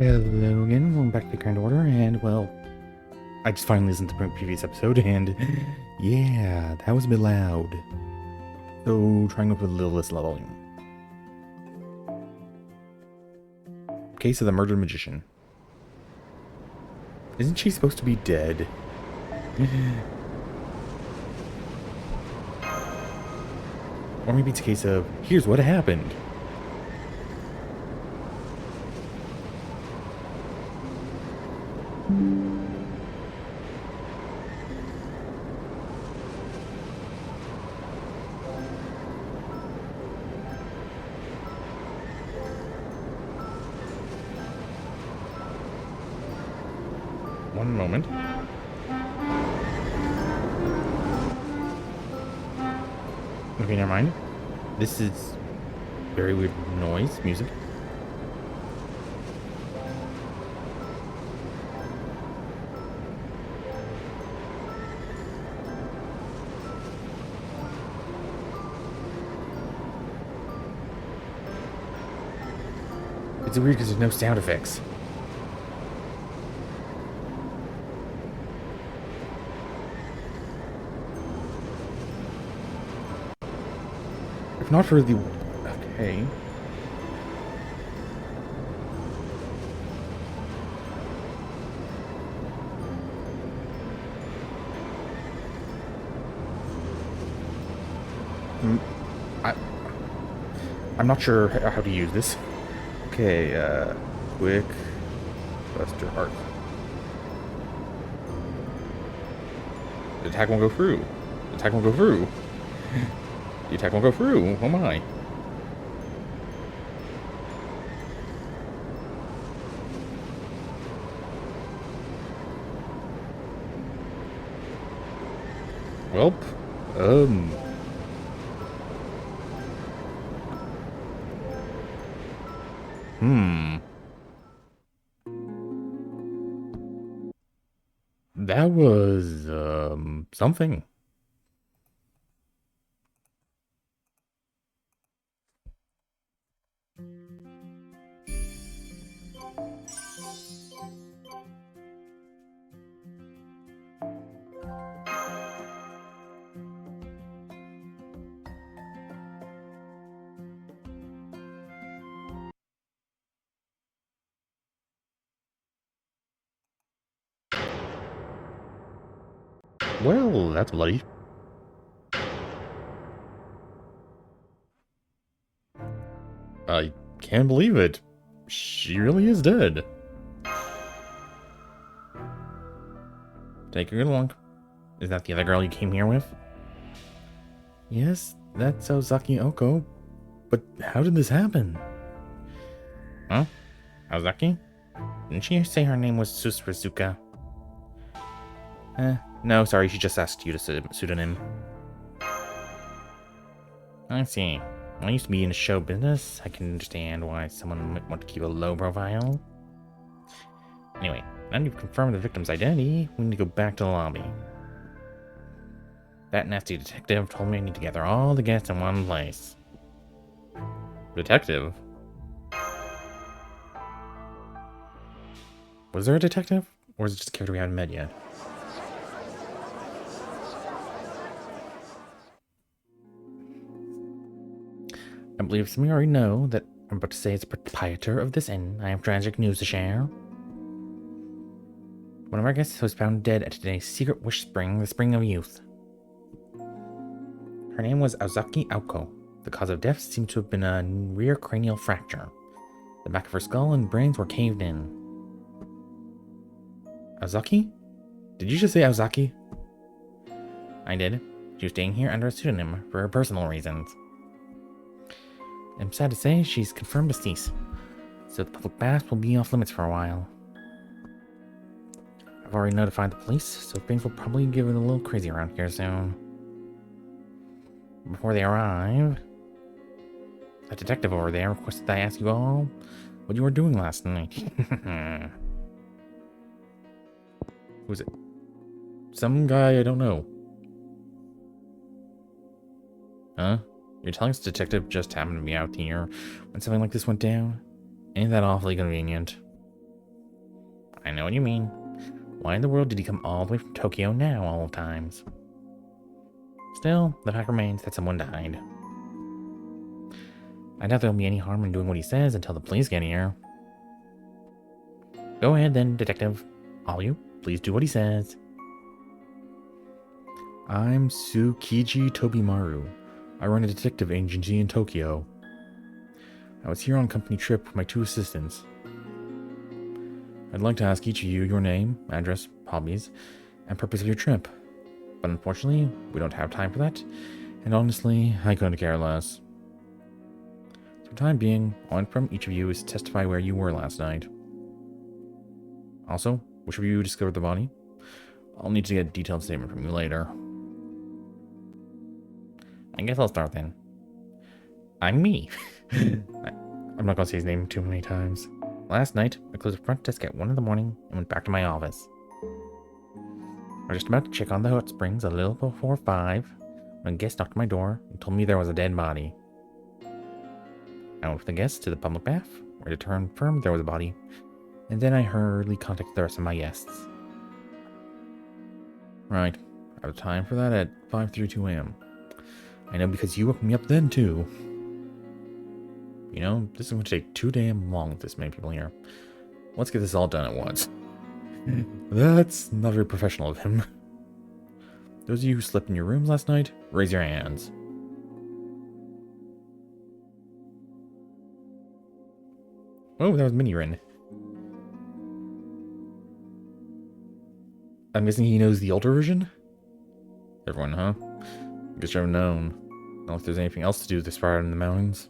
Hello again, welcome back to the Kind Order, and well, I just finally listened to the previous episode, and yeah, that was a bit loud. So, trying to put a little less leveling. Case of the Murdered Magician. Isn't she supposed to be dead? Or maybe it's a case of, here's what happened. One moment. Okay, never mind. This is very weird noise, music. It's weird because there's no sound effects. If not for the... Okay. I'm not sure how to use this. Okay, quick Buster Heart. The attack won't go through. The attack won't go through. The attack won't go through. Oh my. Welp. That was, something. Well, that's bloody. I can't believe it. She really is dead. Take a good look. Is that the other girl you came here with? Yes, that's Ozaki Oko. But how did this happen? Huh? Ozaki? Didn't she say her name was Susrazuka? No, sorry, she just asked you to pseudonym. I see. I used to be in the show business. I can understand why someone might want to keep a low profile. Anyway, now you've confirmed the victim's identity, we need to go back to the lobby. That nasty detective told me I need to gather all the guests in one place. Detective? Was there a detective? Or is it just a character we haven't met yet? I believe some of you already know that I'm about to say as a proprietor of this inn, I have tragic news to share. One of our guests was found dead at today's secret wish spring, the Spring of Youth. Her name was Ozaki Aoko. The cause of death seemed to have been a rear cranial fracture. The back of her skull and brains were caved in. Ozaki? Did you just say Ozaki? I did. She was staying here under a pseudonym for her personal reasons. I'm sad to say she's confirmed deceased, so the public bath will be off limits for a while. I've already notified the police, so things will probably get a little crazy around here soon. Before they arrive, that detective over there requested that I ask you all what you were doing last night. Who's it? Some guy I don't know. Huh? You're telling us the detective just happened to be out here when something like this went down? Ain't that awfully convenient? I know what you mean. Why in the world did he come all the way from Tokyo now, all the times? Still, the fact remains that someone died. I doubt there'll be any harm in doing what he says until the police get here. Go ahead then, detective. All you, please do what he says. I'm Tsukiji Tobimaru. I run a detective agency in Tokyo. I was here on a company trip with my 2 assistants. I'd like to ask each of you your name, address, hobbies, and purpose of your trip. But unfortunately, we don't have time for that, and honestly, I couldn't care less. For the time being, all I want from each of you is to testify where you were last night. Also, which of you discovered the body? I'll need to get a detailed statement from you later. I guess I'll start then. I'm me. I'm not gonna say his name too many times. Last night, I closed the front desk at 1 in the morning and went back to my office. I was just about to check on the hot springs a little before 5 when a guest knocked at my door and told me there was a dead body. I went with the guest to the public bath, where it confirmed there was a body, and then I hurriedly contacted the rest of my guests. Right, I have time for that at 5:32 a.m. I know because you woke me up then too. You know, this is going to take too damn long with this many people here. Let's get this all done at once. That's not very professional of him. Those of you who slept in your rooms last night, raise your hands. Oh, that was Mini-Rin. I'm guessing he knows the older version? Everyone, huh? Guess you haven't known. Not if there's anything else to do this far out in the mountains.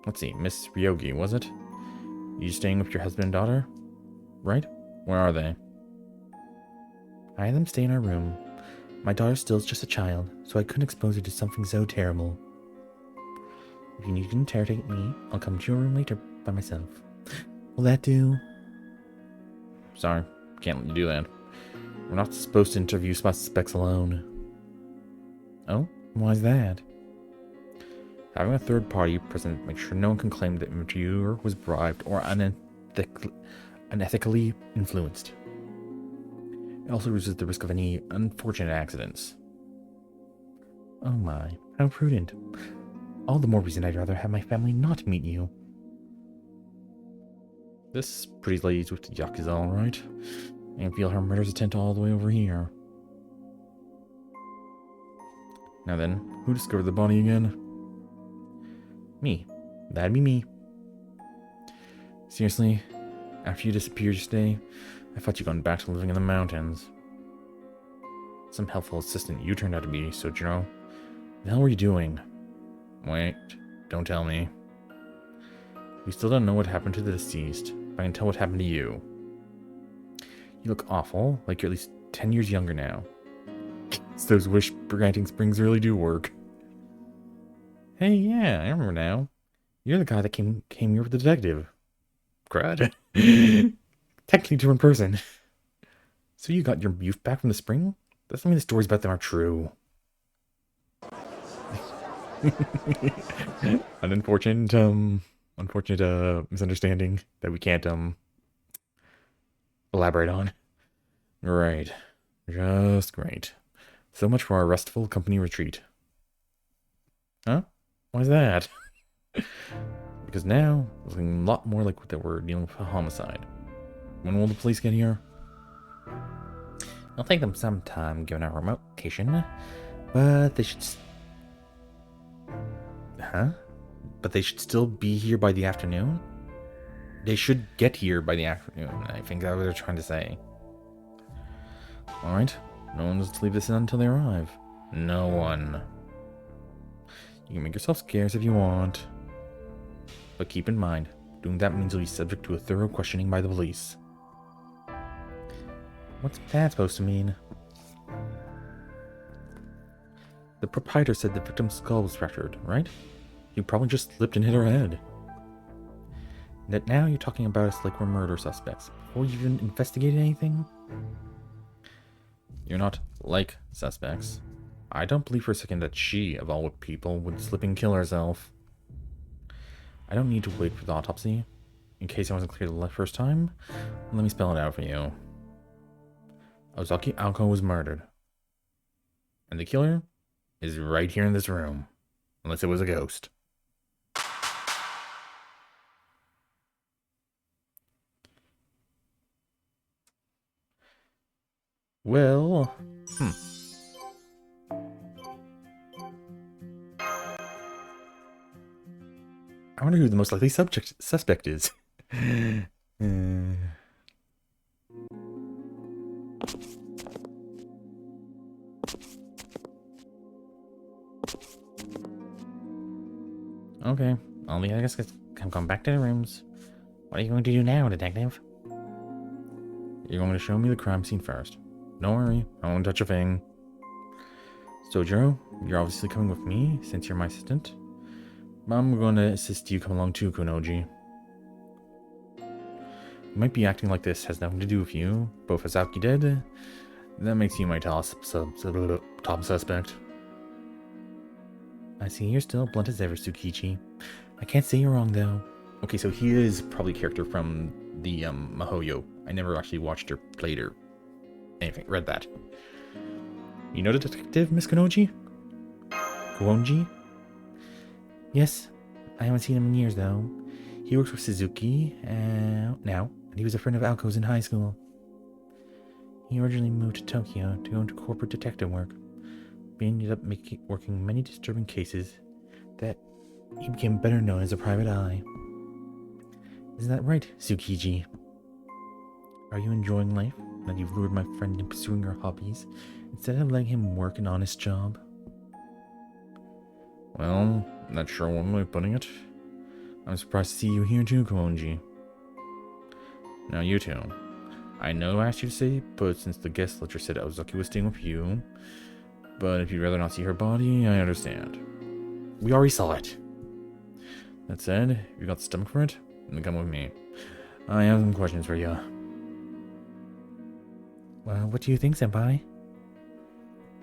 Let's see, Miss Ryogi, was it? You staying with your husband and daughter? Right? Where are they? I had them stay in our room. My daughter still's just a child, so I couldn't expose her to something so terrible. If you need to interrogate me, I'll come to your room later by myself. Will that do? Sorry, can't let you do that. We're not supposed to interview suspects alone. Oh, why's that? Having a third party present makes sure no one can claim that the interviewer was bribed or unethically influenced. It also reduces the risk of any unfortunate accidents. Oh my, how prudent. All the more reason I'd rather have my family not meet you. This pretty lady's with the Yakuza, alright. I can feel her murder's intent all the way over here. Now then, who discovered the body again? Me. That'd be me. Seriously, after you disappeared yesterday, I thought you'd gone back to living in the mountains. Some helpful assistant you turned out to be, Sojiro. The hell were you doing? Wait, don't tell me. We still don't know what happened to the deceased, but I can tell what happened to you. You look awful, like you're at least 10 years younger now. So those wish-granting springs really do work. Hey, yeah, I remember now. You're the guy that came here with the detective. Crud. Technically different person. So you got your youth back from the spring? Doesn't mean the stories about them are true. An unfortunate misunderstanding that we can't elaborate on. Right. Just great. So much for our restful company retreat. Huh? Why's that? Because now, it's looking a lot more like what they were dealing with a homicide. When will the police get here? It'll take them some time given our remote location, but they should... Huh? But they should still be here by the afternoon? They should get here by the afternoon, I think that's what they're trying to say. Alright, no one's to leave this in until they arrive. No one. You can make yourself scarce if you want. But keep in mind, doing that means you'll be subject to a thorough questioning by the police. What's that supposed to mean? The proprietor said the victim's skull was fractured, right? You probably just slipped and hit her head. That now you're talking about us like we're murder suspects, before you even investigated anything? You're not like suspects. I don't believe for a second that she, of all people, would slip and kill herself. I don't need to wait for the autopsy. in case I wasn't clear the first time, let me spell it out for you. Ozaki Aoko was murdered. And the killer is right here in this room. Unless it was a ghost. Well, I wonder who the most likely suspect is. Okay, I guess I'm going back to the rooms. What are you going to do now, detective? You're going to show me the crime scene first. Don't worry, I won't touch a thing. Sojiro, you're obviously coming with me, since you're my assistant. I'm going to assist you come along too, Kunoji. You might be acting like this has nothing to do with you, but if Azaki did, that makes you my top suspect. I see you're still blunt as ever, Tsukichi. I can't say you're wrong, though. Okay, so he is probably a character from the Mihoyo. I never actually watched or played her. Anything, read that. You know the detective, Miss Kunoji? Kuonji? Yes, I haven't seen him in years, though. He works with Suzuki now, and he was a friend of Aoko's in high school. He originally moved to Tokyo to go into corporate detective work. He ended up working many disturbing cases that he became better known as a private eye. Isn't that right, Tsukiji? Are you enjoying life, that you've lured my friend in pursuing your hobbies, instead of letting him work an honest job? Well, not sure one way of putting it. I'm surprised to see you here too, Kuonji. Now you two. I know I asked you to stay put since the guest lecture said Ozaki was staying with you, but if you'd rather not see her body, I understand. We already saw it. That said, if you got the stomach for it, then come with me. I have some questions for you. Well, what do you think, Senpai?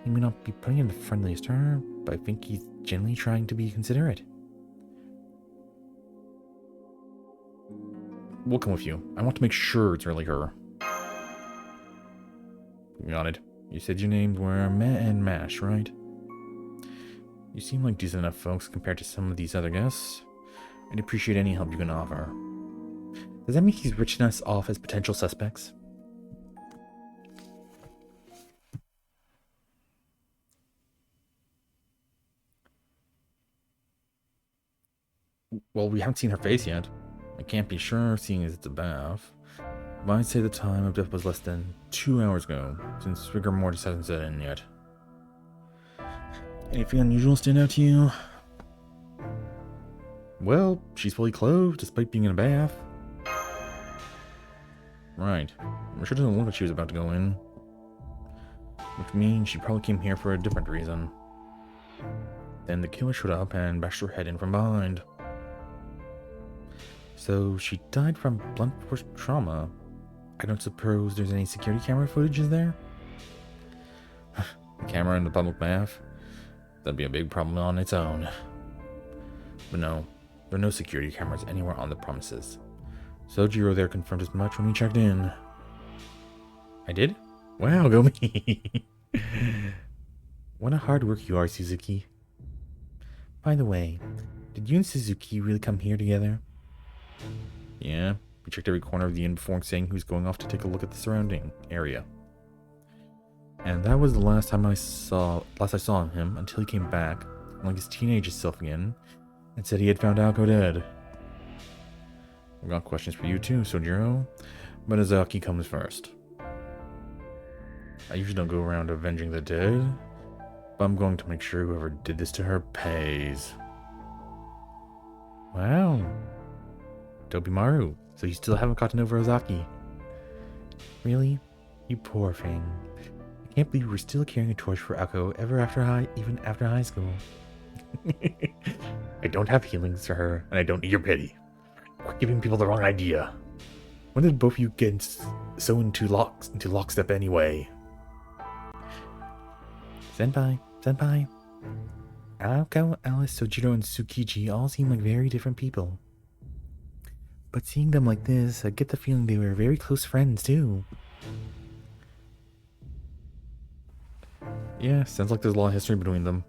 He may not be putting in the friendliest term, but I think he's genuinely trying to be considerate. We'll come with you. I want to make sure it's really her. Got it. You said your names were Meh and Mash, right? You seem like decent enough folks compared to some of these other guests. I'd appreciate any help you can offer. Does that mean he's written us off as potential suspects? Well, we haven't seen her face yet. I can't be sure, seeing as it's a bath. But I'd say the time of death was less than 2 hours ago, since rigor mortis hasn't set in yet. Anything unusual stand out to you? Well, she's fully clothed, despite being in a bath. Right. I'm sure it doesn't look like she was about to go in. Which means she probably came here for a different reason. Then the killer showed up and bashed her head in from behind. So she died from blunt force trauma. I don't suppose there's any security camera footage, is there? The camera in the public bath? That'd be a big problem on its own. But no, there are no security cameras anywhere on the premises. Sojiro there confirmed as much when we checked in. I did? Wow, go me! What a hard work you are, Suzuki. By the way, did you and Suzuki really come here together? Yeah, we checked every corner of the inn before saying he was going off to take a look at the surrounding area. And that was the last I saw him until he came back, like his teenage self again, and said he had found Aoko dead. I've got questions for you too, Sojiro, but Azaki comes first. I usually don't go around avenging the dead, but I'm going to make sure whoever did this to her pays. Wow. Tobimaru, so you still haven't gotten over Ozaki? Really? You poor thing. I can't believe we're still carrying a torch for Aoko even after high school. I don't have feelings for her, and I don't need your pity. We're giving people the wrong idea. When did both of you get so into lockstep anyway? Senpai. Aoko, Alice, Sojiro, and Tsukiji all seem like very different people. But seeing them like this, I get the feeling they were very close friends, too. Yeah, sounds like there's a lot of history between them.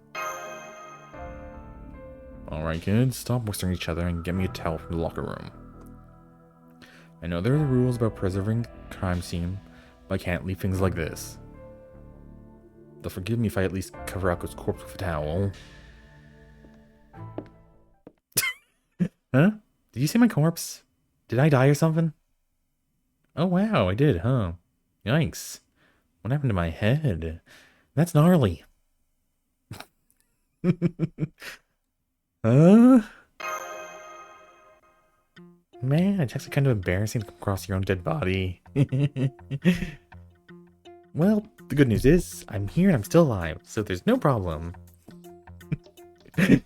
Alright, kids, stop whispering each other and get me a towel from the locker room. I know there are rules about preserving the crime scene, but I can't leave things like this. They'll forgive me if I at least cover Ako's corpse with a towel. Huh? Did you see my corpse? Did I die or something? Oh wow, I did, huh? Yikes. What happened to my head? That's gnarly. Man, it's actually kind of embarrassing to come across your own dead body. Well, the good news is, I'm here and I'm still alive, so there's no problem. Hey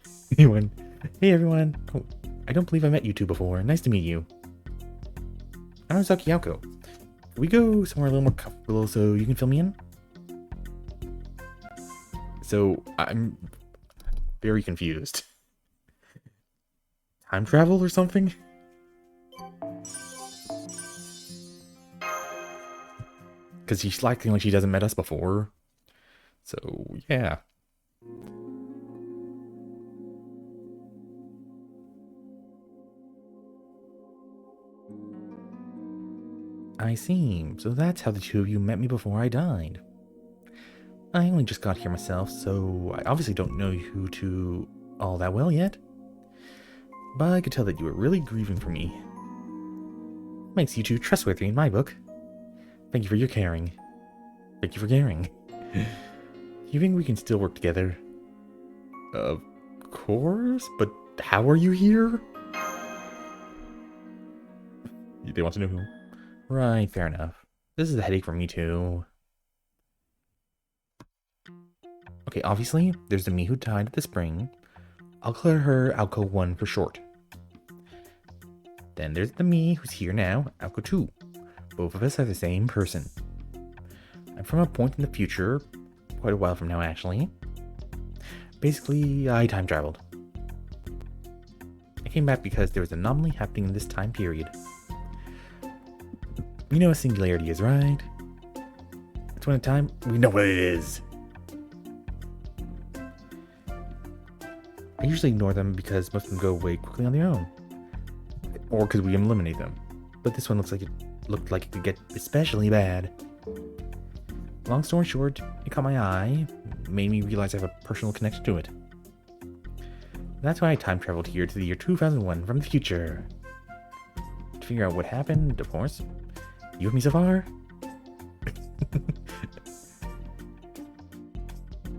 everyone. Oh, I don't believe I met you two before. Nice to meet you. I'm Zakiyako. Can we go somewhere a little more comfortable so you can fill me in? So, I'm very confused. Time travel or something? Because she's acting like she hasn't met us before. So, yeah. I see. So that's how the two of you met me before I died. I only just got here myself, so I obviously don't know you two all that well yet. But I could tell that you were really grieving for me. Makes you two trustworthy in my book. Thank you for your caring. Thank you for caring. You think we can still work together? Of course, but how are you here? They want to know who? Right, fair enough. This is a headache for me too. Okay, obviously, there's the me who died at the spring. I'll call her Alco 1 for short. Then there's the me who's here now, Alco 2. Both of us are the same person. I'm from a point in the future, quite a while from now actually. Basically, I time traveled. I came back because there was an anomaly happening in this time period. You know what singularity is, right? It's when a time... We know what it is! I usually ignore them because most of them go away quickly on their own. Or because we eliminate them. But this one looked like it could get especially bad. Long story short, it caught my eye, made me realize I have a personal connection to it. That's why I time traveled here to the year 2001 from the future. To figure out what happened, of course. You with me so far?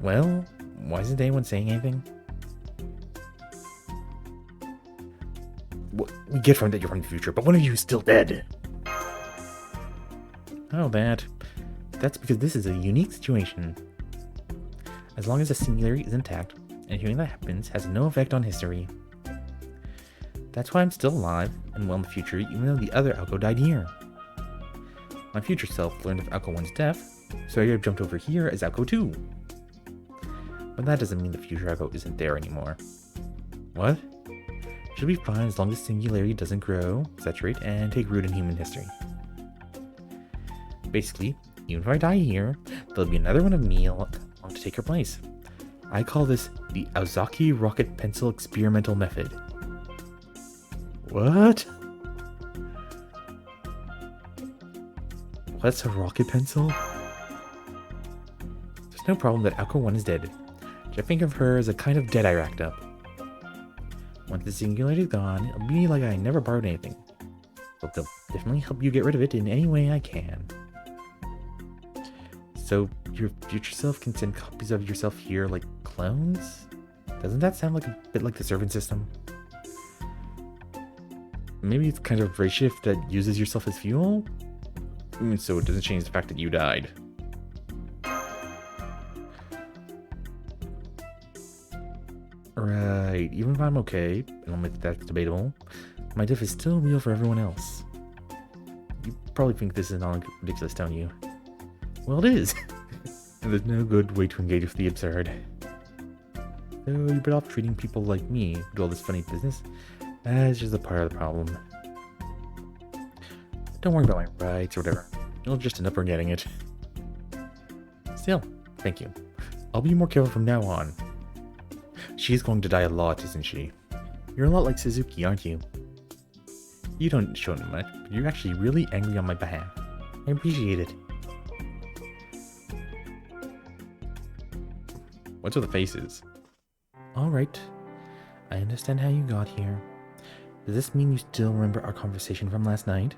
Well, why isn't anyone saying anything? We get from that you're from the future, but one of you is still dead. Oh, that's because this is a unique situation. As long as the singularity is intact, anything that happens has no effect on history. That's why I'm still alive and well in the future, even though the other Alco died here. My future self learned of Alco 1's death, so I jumped over here as Alco 2. But that doesn't mean the future Alco isn't there anymore. What? Should be fine as long as singularity doesn't grow, saturate, and take root in human history. Basically, even if I die here, there'll be another one of me along to take her place. I call this the Ozaki Rocket Pencil Experimental Method. What? What's a rocket pencil? There's no problem that Alco 1 is dead. Just think of her as a kind of dead I racked up. Once the singularity is gone, it'll be like I never borrowed anything. But they'll definitely help you get rid of it in any way I can. So, your future self can send copies of yourself here like clones? Doesn't that sound like a bit like the servant system? Maybe it's kind of ray shift that uses yourself as fuel? So it doesn't change the fact that you died. Right, even if I'm okay, and I'll admit that's debatable, my death is still real for everyone else. You probably think this is not ridiculous, don't you? Well, it is. And there's no good way to engage with the absurd. So you're better off treating people like me who do all this funny business as just a part of the problem. Don't worry about my rights or whatever. You'll just end up forgetting it. Still, thank you. I'll be more careful from now on. She's going to die a lot, isn't she? You're a lot like Suzuki, aren't you? You don't show it much, but you're actually really angry on my behalf. I appreciate it. What's with the faces? Alright. I understand how you got here. Does this mean you still remember our conversation from last night?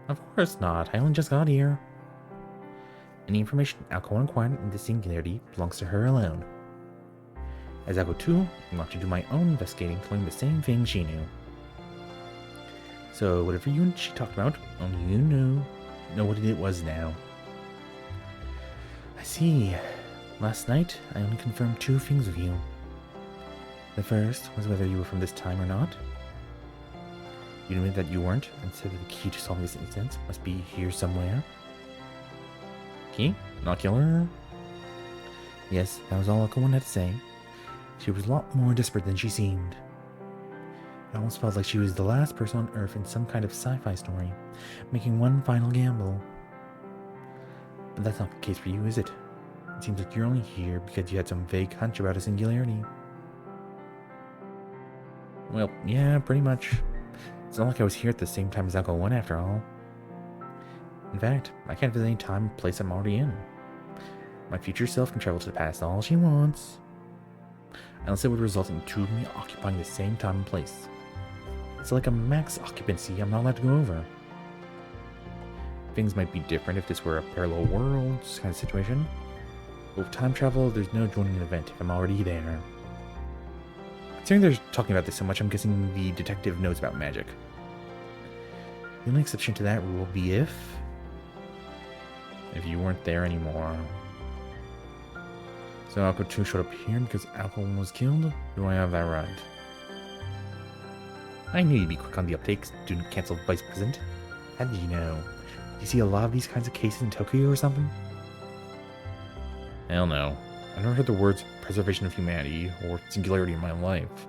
Of course not. I only just got here. Any information Alco 1 acquired in the Singularity belongs to her alone. As Alco 2, I want to do my own investigating to learn the same thing she knew. So whatever you and she talked about, only you know what it was now. I see. Last night, I only confirmed 2 things with you. The first was whether you were from this time or not. You admitted that you weren't, and said that the key to solving this incident must be here somewhere. Key? Not killer? Yes, that was all Alco 1 had to say. She was a lot more desperate than she seemed. It almost felt like she was the last person on Earth in some kind of sci-fi story, making one final gamble. But that's not the case for you, is it? It seems like you're only here because you had some vague hunch about a singularity. Well, yeah, pretty much. It's not like I was here at the same time as Alco 1 after all. In fact, I can't visit any time or place I'm already in. My future self can travel to the past all she wants. Unless it would result in 2 of me occupying the same time and place. It's like a max occupancy I'm not allowed to go over. Things might be different if this were a parallel worlds kind of situation. But with time travel, there's no joining an event if I'm already there. Considering they're talking about this so much, I'm guessing the detective knows about magic. The only exception to that rule will be if you weren't there anymore. So Alco 2 showed up here because Alco 1 was killed? Do I have that right? I knew you'd be quick on the uptake, student canceled vice president. How did you know? Do you see a lot of these kinds of cases in Tokyo or something? Hell no. I've never heard the words preservation of humanity or singularity in my life.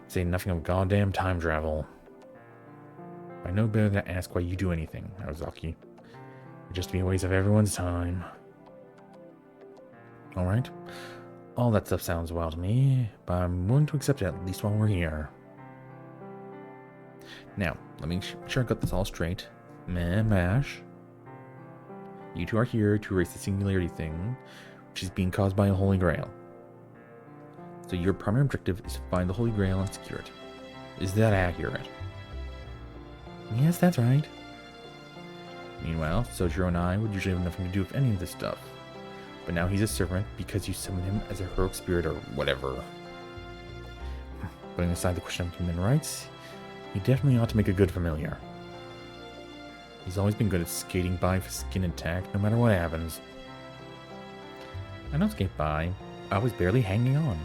Say nothing of goddamn time travel. I know better than to ask why you do anything, Aozaki. It'd just be a waste of everyone's time. Alright. All that stuff sounds wild to me, but I'm willing to accept it at least while we're here. Now, let me make sure I got this all straight. Mash. You 2 are here to erase the singularity thing, which is being caused by a Holy Grail. So your primary objective is to find the Holy Grail and secure it. Is that accurate? Yes, that's right. Meanwhile, Sojiro and I would usually have nothing to do with any of this stuff. But now he's a servant because you summoned him as a heroic spirit or whatever. Putting aside the question of human rights, he definitely ought to make a good familiar. He's always been good at skating by with skin intact no matter what happens. I don't skate by. I was barely hanging on.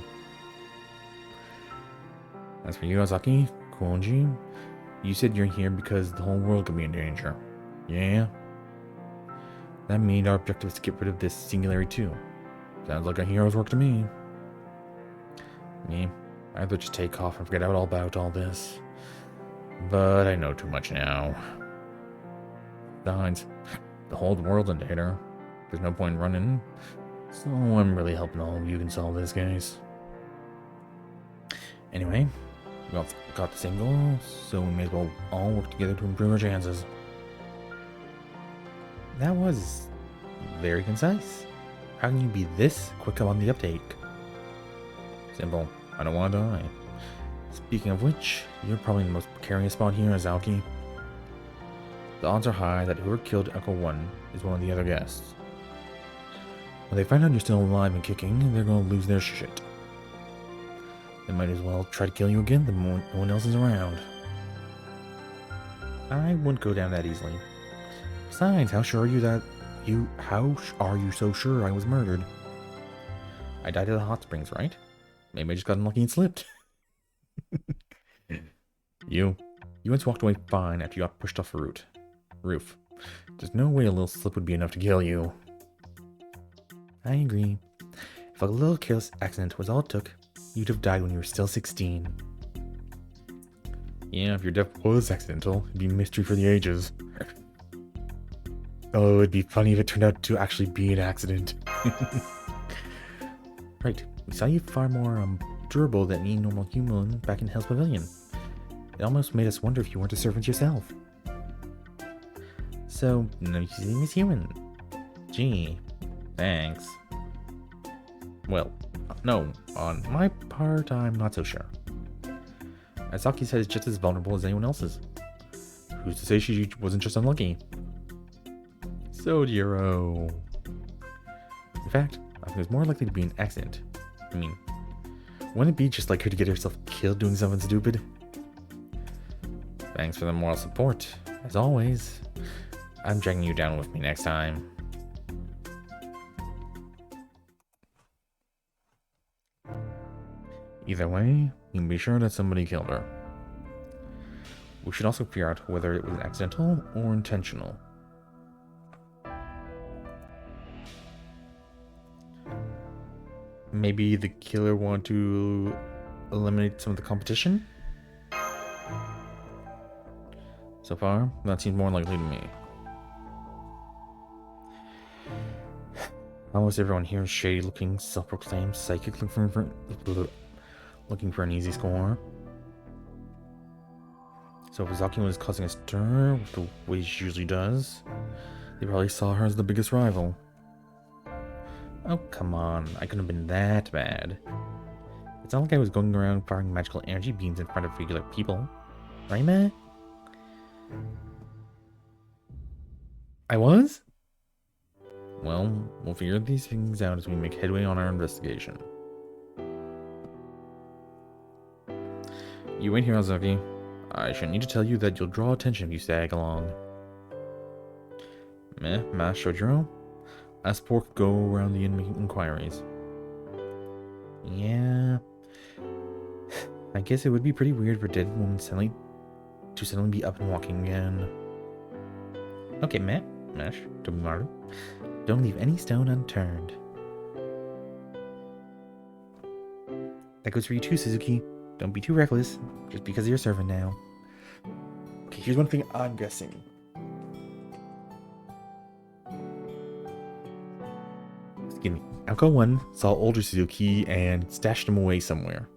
As for you, Ozaki, Konji, you said you're here because the whole world could be in danger. Yeah? That means our objective is to get rid of this singularity too. Sounds like a hero's work to me. Me, I'd rather just take off and forget out all about all this. But I know too much now. Besides, the whole world's in danger. There's no point in running. So I'm really hoping all of you can solve this case. Anyway, we all got the same goal, so we may as well all work together to improve our chances. That was very concise. How can you be this quick on the uptake? Simple. I don't want to die. Speaking of which, you're probably in the most precarious spot here, Aozaki. The odds are high that whoever killed Alco 1 is one of the other guests. When they find out you're still alive and kicking, they're going to lose their shit. They might as well try to kill you again the moment no one else is around. I wouldn't go down that easily. Besides, how are you so sure I was murdered? I died at the hot springs, right? Maybe I just got unlucky and slipped. You once walked away fine after you got pushed off a roof. There's no way a little slip would be enough to kill you. I agree. If a little careless accident was all it took, you'd have died when you were still 16. Yeah, if your death was accidental, it'd be a mystery for the ages. Oh, it'd be funny if it turned out to actually be an accident. Right, we saw you far more durable than any normal human back in Hell's Pavilion. It almost made us wonder if you weren't a servant yourself. So, no, you seem as human. Gee, thanks. Well, no, on my part, I'm not so sure. Asaki's head is just as vulnerable as anyone else's. Who's to say she wasn't just unlucky? So, Jiro. In fact, I think it's more likely to be an accident. I mean, wouldn't it be just like her to get herself killed doing something stupid? Thanks for the moral support, as always. I'm dragging you down with me next time. Either way, you can be sure that somebody killed her. We should also figure out whether it was accidental or intentional. Maybe the killer wanted to eliminate some of the competition? So far, that seems more likely to me. Almost everyone here is shady-looking, self-proclaimed psychic looking for an easy score. So if Zaki was causing a stir, the way she usually does, they probably saw her as the biggest rival. Oh, come on. I couldn't have been that bad. It's not like I was going around firing magical energy beams in front of regular people. Right, man? I was? Well, we'll figure these things out as we make headway on our investigation. You wait here, Azaki. I shouldn't need to tell you that you'll draw attention if you stag along. Meh, Master Jiro? Ask Pork go around the inquiries. Yeah. I guess it would be pretty weird for a dead woman suddenly be up and walking again. Okay, Mash, Tobimaru. Don't leave any stone unturned. That goes for you too, Suzuki. Don't be too reckless, just because you're serving now. Okay, here's one thing I'm guessing. Excuse me. Alco 1 saw older Suzuki and stashed him away somewhere.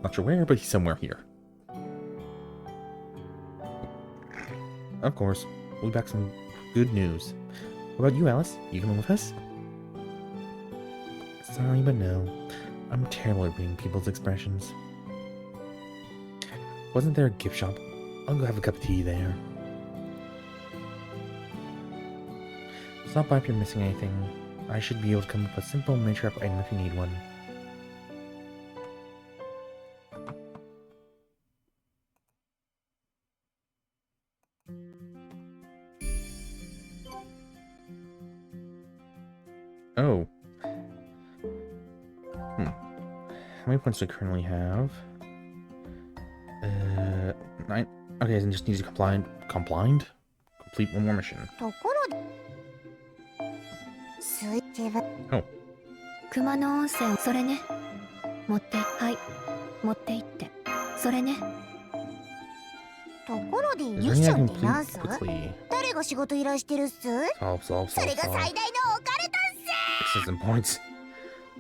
Not sure where, but he's somewhere here. Of course, we'll be back with some good news. What about you, Alice? You coming with us? Sorry, but no. I'm terrible at reading people's expressions. Wasn't there a gift shop? I'll go have a cup of tea there. Stop by if you're missing anything. I should be able to come up with a simple miniature item if you need one. Oh. How many points do I currently have? 9. Okay, I just need to complete one more mission. Oh. 熊野温泉それね持って持って行ってそれねところでミッションってなんす？誰が仕事依頼してるっす？それが最大のオカルトっす！ System points.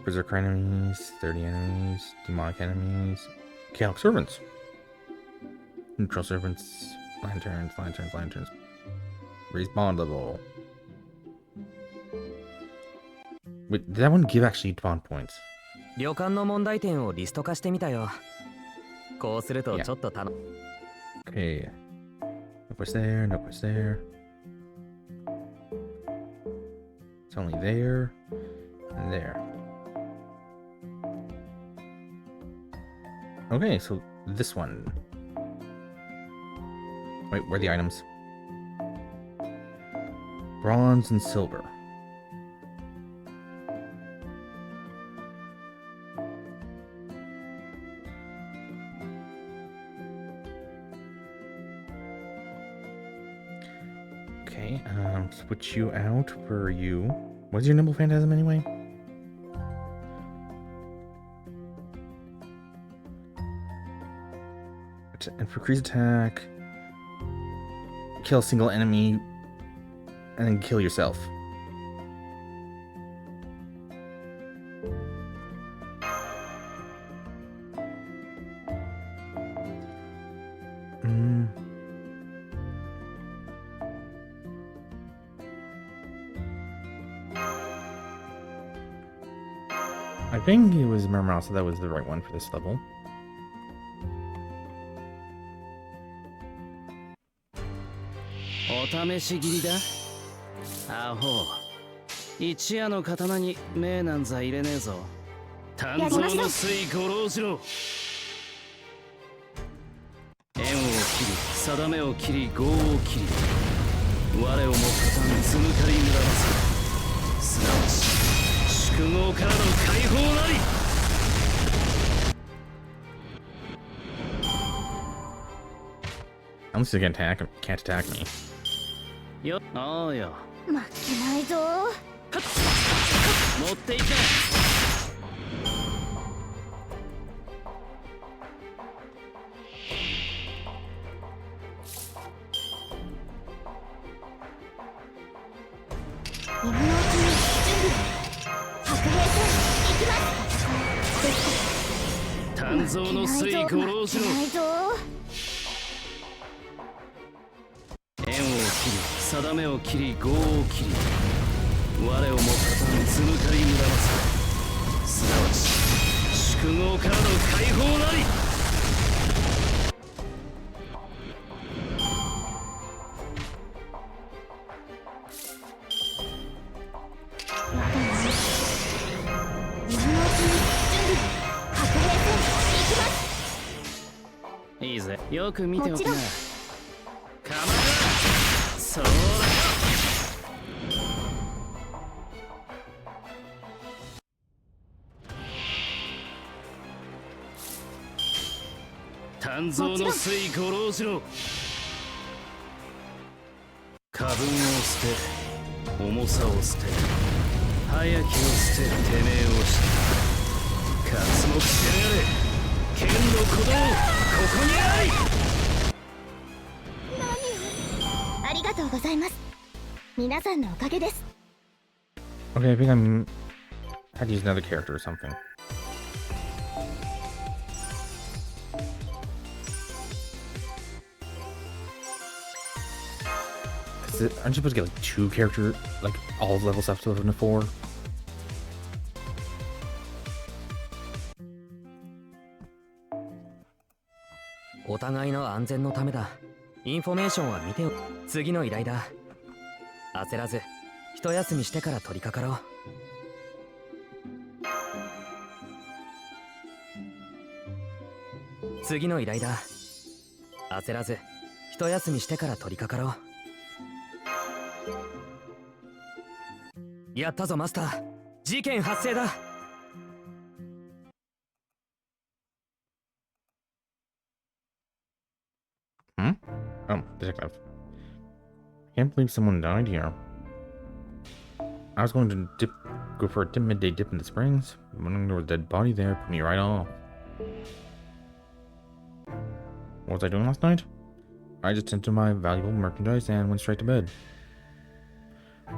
Berserker enemies, 30 enemies, demonic enemies, chaotic servants, neutral servants, lanterns. Raise bond level. Wait, did that one give actually bond points? 旅館の問題点をリスト化してみたよ。こうするとちょっとOkay. No quest there, no quest there. It's only there and there. Okay, so this one. Wait, where are the items? Bronze and silver. Okay, switch you out for you. What's your nimble phantasm anyway? and for increased attack, kill a single enemy, and then kill yourself. I think it was Murmurasa that was the right one for this level. At least they can't attack me. Oh, yeah. 負けないぞ。持っていけ。今のうちに準備。白兵戦行きます。炭蔵の水五郎次郎。定めを切り業を切り我をも加担つむかりむだますすなわち宿業からの解放なり いいぜよく見ておくな。そうだよ。炭蔵の水五郎次郎。過分を捨て重さを捨て早きを捨ててめえをして活目しやがれ剣の鼓動ここにあり。ありがとうございます。皆さんのおかげです。 Okay, I think I'm had to use another character or something. Aren't you supposed to get like 2 character, like all levels up to level 4? お互いの安全のためだ。インフォメーションは見ておく。次の依頼だ。焦らず一休みしてから取り掛かろう。次の依頼だ。焦らず一休みしてから取り掛かろう。やったぞマスター。事件発生だ。Hmm? Oh, detective. I can't believe someone died here. I was going to go for a midday dip in the springs. When there was a dead body there, put me right off. What was I doing last night? I just tended to my valuable merchandise and went straight to bed.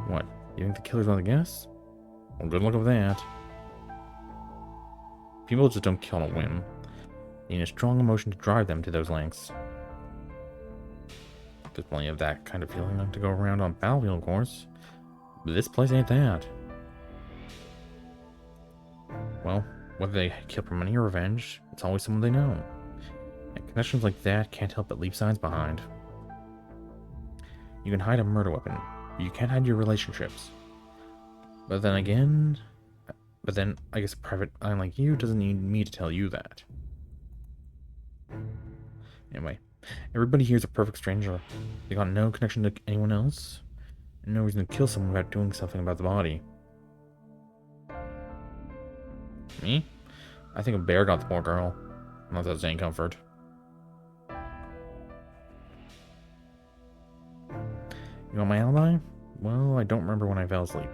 What? You think the killer's on the guess? Well, good luck with that. People just don't kill on a whim. They need a strong emotion to drive them to those lengths. There's plenty of that kind of feeling to go around on battlefield, of course. But this place ain't that. Well, whether they kill for money or revenge, it's always someone they know. And connections like that can't help but leave signs behind. You can hide a murder weapon, but you can't hide your relationships. But then I guess a private eye like you doesn't need me to tell you that. Anyway, everybody here's a perfect stranger. They got no connection to anyone else, and no reason to kill someone without doing something about the body. Me? I think a bear got the poor girl. Not that's any comfort. You want my alibi? Well, I don't remember when I fell asleep.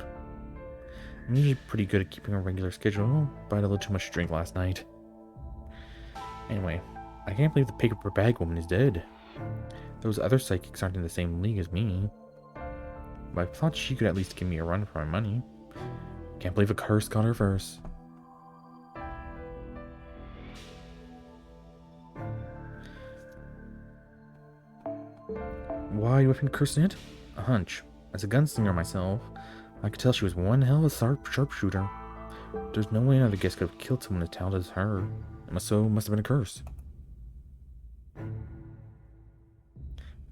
I'm usually pretty good at keeping a regular schedule, but I had a little too much to drink last night. Anyway, I can't believe the paper bag woman is dead. Those other psychics aren't in the same league as me. But I thought she could at least give me a run for my money. Can't believe a curse got her first. Why you have been cursing it? A hunch. As a gunslinger myself, I could tell she was one hell of a sharpshooter. There's no way another guest could have killed someone as talented as her. It must have been a curse.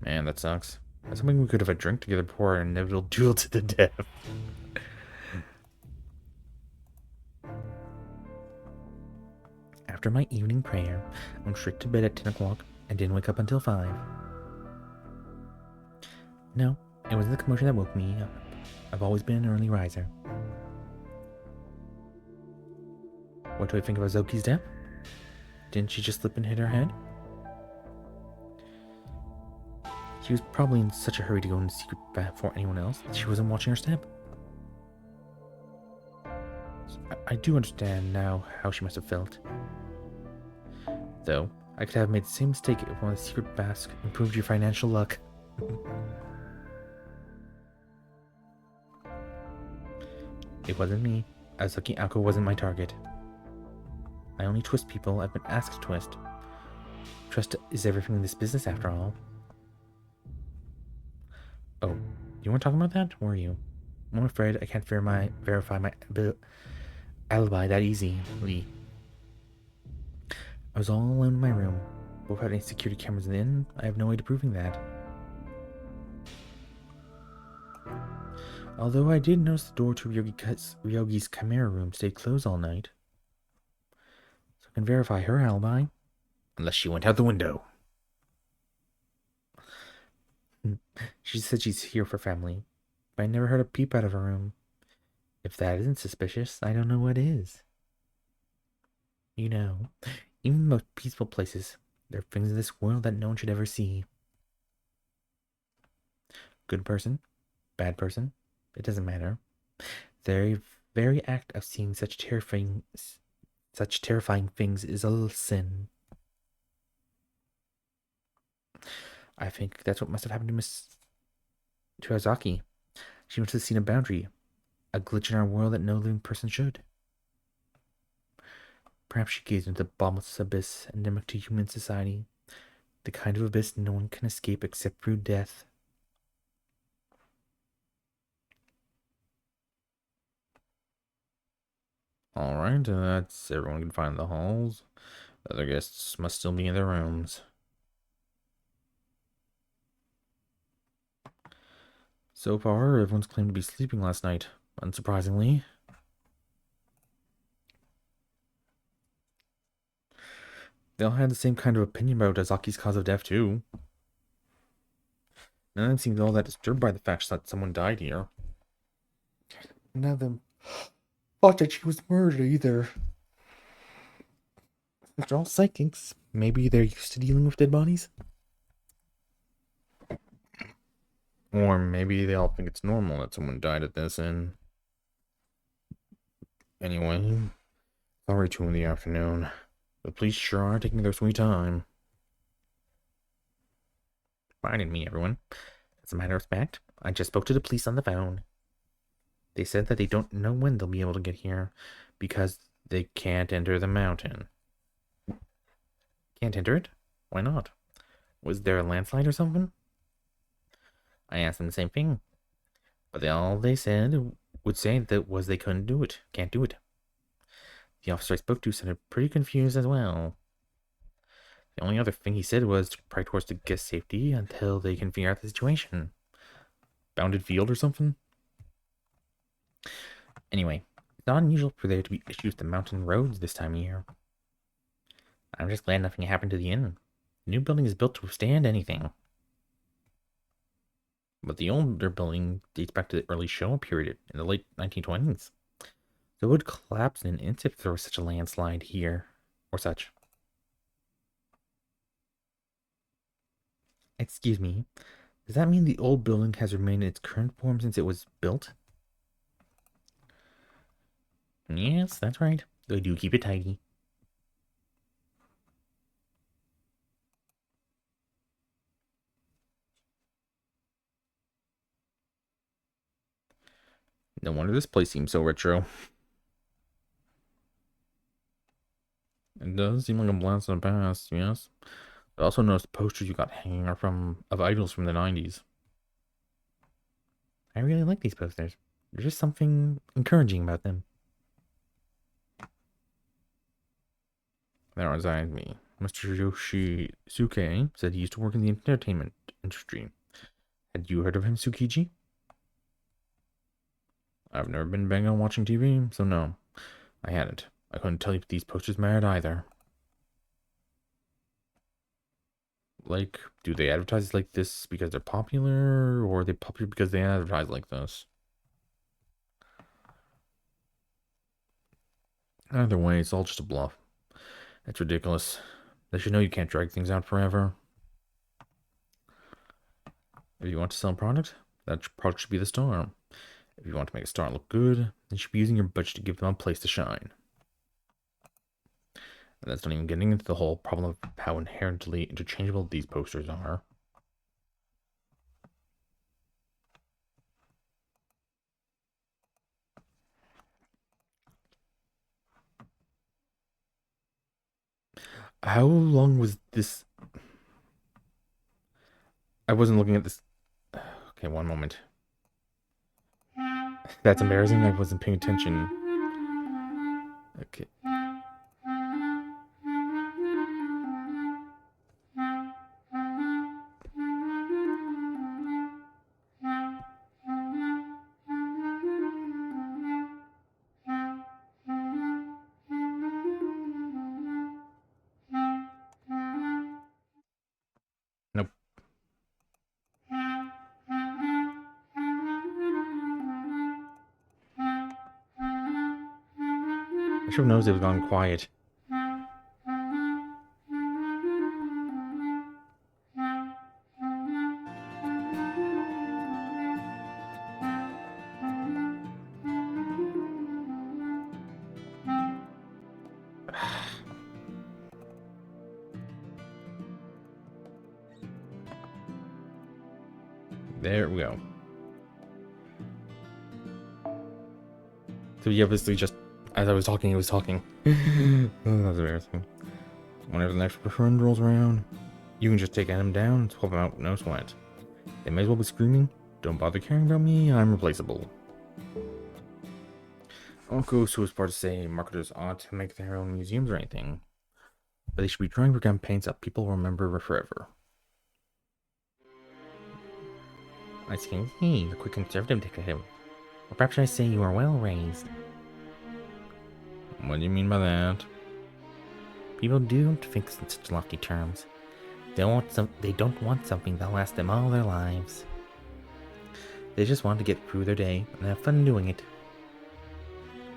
Man, that sucks. I was hoping we could have a drink together before our inevitable duel to the death. After my evening prayer, I went straight to bed at 10 o'clock and didn't wake up until 5. No, it wasn't the commotion that woke me up. I've always been an early riser. What do I think of Azoki's death? Didn't she just slip and hit her head? She was probably in such a hurry to go in the secret bath before anyone else that she wasn't watching her step. I do understand now how she must have felt. Though, I could have made the same mistake if one of the secret baths improved your financial luck. It wasn't me. Azuki Ako wasn't my target. I only twist people I've been asked to twist. Trust is everything in this business, after all. Oh, you weren't talking about that, were you? I'm afraid I can't verify my alibi that easily. I was all alone in my room. Without any security cameras in, I have no way to proving that. Although I did notice the door to Ryogi's chimera room stayed closed all night. So I can verify her alibi. Unless she went out the window. She said she's here for family, but I never heard a peep out of her room. If that isn't suspicious, I don't know what is. You know, even the most peaceful places, there are things in this world that no one should ever see. Good person, bad person, it doesn't matter. The very act of seeing such terrifying things is a sin. I think that's what must have happened to Azaki. She must have seen a boundary, a glitch in our world that no living person should. Perhaps she gazed into the bottomless abyss endemic to human society, the kind of abyss no one can escape except through death. Alright, that's everyone can find the halls. The other guests must still be in their rooms. So far, everyone's claimed to be sleeping last night, unsurprisingly. They all had the same kind of opinion about Azaki's cause of death, too. None of them seemed all that disturbed by the fact that someone died here. None of them thought that she was murdered either. They're all psychics. Maybe they're used to dealing with dead bodies? Or maybe they all think it's normal that someone died at this inn. Anyway, it's already 2 in the afternoon. The police sure are taking their sweet time. Pardon me, everyone. As a matter of fact, I just spoke to the police on the phone. They said that they don't know when they'll be able to get here because they can't enter the mountain. Can't enter it? Why not? Was there a landslide or something? I asked them the same thing. But all they said would say that was they couldn't do it. Can't do it. The officer I spoke to sounded pretty confused as well. The only other thing he said was to pray towards the guest safety until they can figure out the situation. Bounded field or something? Anyway, it's not unusual for there to be issues with the mountain roads this time of year. I'm just glad nothing happened to the inn. The new building is built to withstand anything. But the older building dates back to the early Showa period in the late 1920s. So it would collapse in an instant if there was such a landslide here, or such. Excuse me, does that mean the old building has remained in its current form since it was built? Yes, that's right. They do keep it tidy. No wonder this place seems so retro. It does seem like a blast from the past, yes. I also noticed the posters you got hanging are of idols from the 90s. I really like these posters. There's just something encouraging about them. That reminds me. Mr. Yoshisuke said he used to work in the entertainment industry. Had you heard of him, Tsukiji? I've never been bang on watching TV, so no, I hadn't. I couldn't tell you if these posters mattered either. Like, do they advertise like this because they're popular, or are they popular because they advertise like this? Either way, it's all just a bluff. It's ridiculous. They should know you can't drag things out forever. If you want to sell a product, that product should be the star. If you want to make a star look good, then you should be using your budget to give them a place to shine. And that's not even getting into the whole problem of how inherently interchangeable these posters are. How long was this? I wasn't looking at this. Okay, one moment. That's embarrassing. I wasn't paying attention. Okay. Nope. I should have known it was gone quiet. There we go. So yeah, basically just as I was talking, he was talking. Oh, that was embarrassing. Whenever the next friend rolls around, you can just take him down and swap him out, no sweat. They may as well be screaming, "Don't bother caring about me, I'm replaceable." I won't go so as far to say marketers ought to make their own museums or anything, but they should be trying for campaigns that people remember forever. I see, the quick conservative detective. Or perhaps I say you are well raised. What do you mean by that? People don't think in such lofty terms. They don't want something that'll last them all their lives. They just want to get through their day and have fun doing it.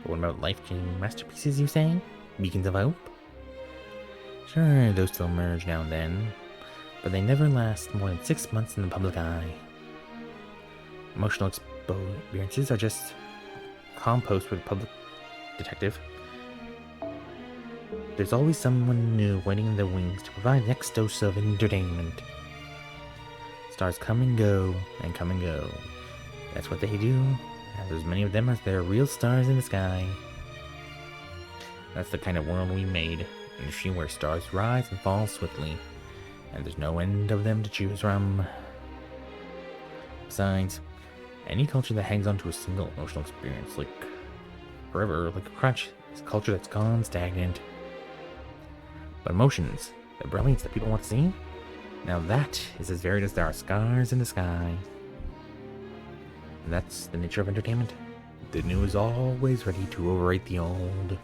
But what about life-changing masterpieces, you say? Beacons of hope? Sure, those still emerge now and then, but they never last more than 6 months in the public eye. Emotional experiences are just compost for the public detective. There's always someone new waiting in the wings to provide the next dose of entertainment. Stars come and go, and come and go. That's what they do, and there's many of them as there are real stars in the sky. That's the kind of world we made, an industry where stars rise and fall swiftly, and there's no end of them to choose from. Besides, any culture that hangs on to a single emotional experience, like forever, like a crutch, is a culture that's gone stagnant. But emotions, the brilliance that people want to see, now that is as varied as there are stars in the sky. And that's the nature of entertainment. The new is always ready to overwrite the old.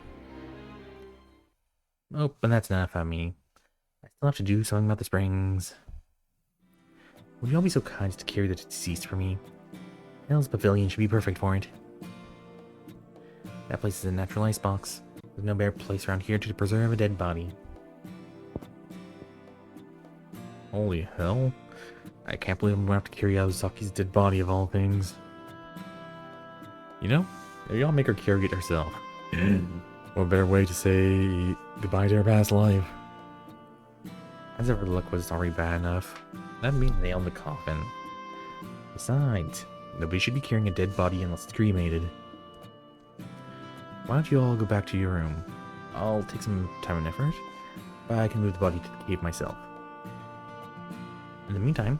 Oh, but that's not about me. I still have to do something about the springs. Would you all be so kind as to carry the deceased for me? Hell's Pavilion should be perfect for it. That place is a natural icebox. There's no better place around here to preserve a dead body. Holy hell. I can't believe I'm gonna have to carry out Zaki's dead body of all things. You know, maybe I'll make her carry it herself. What better way to say goodbye to her past life? As if her luck was already bad enough, that'd be a nail in the coffin. Besides, Nobody should be carrying a dead body unless it's cremated. Why don't you all go back to your room? I'll take some time and effort, but I can move the body to the cave myself. In the meantime,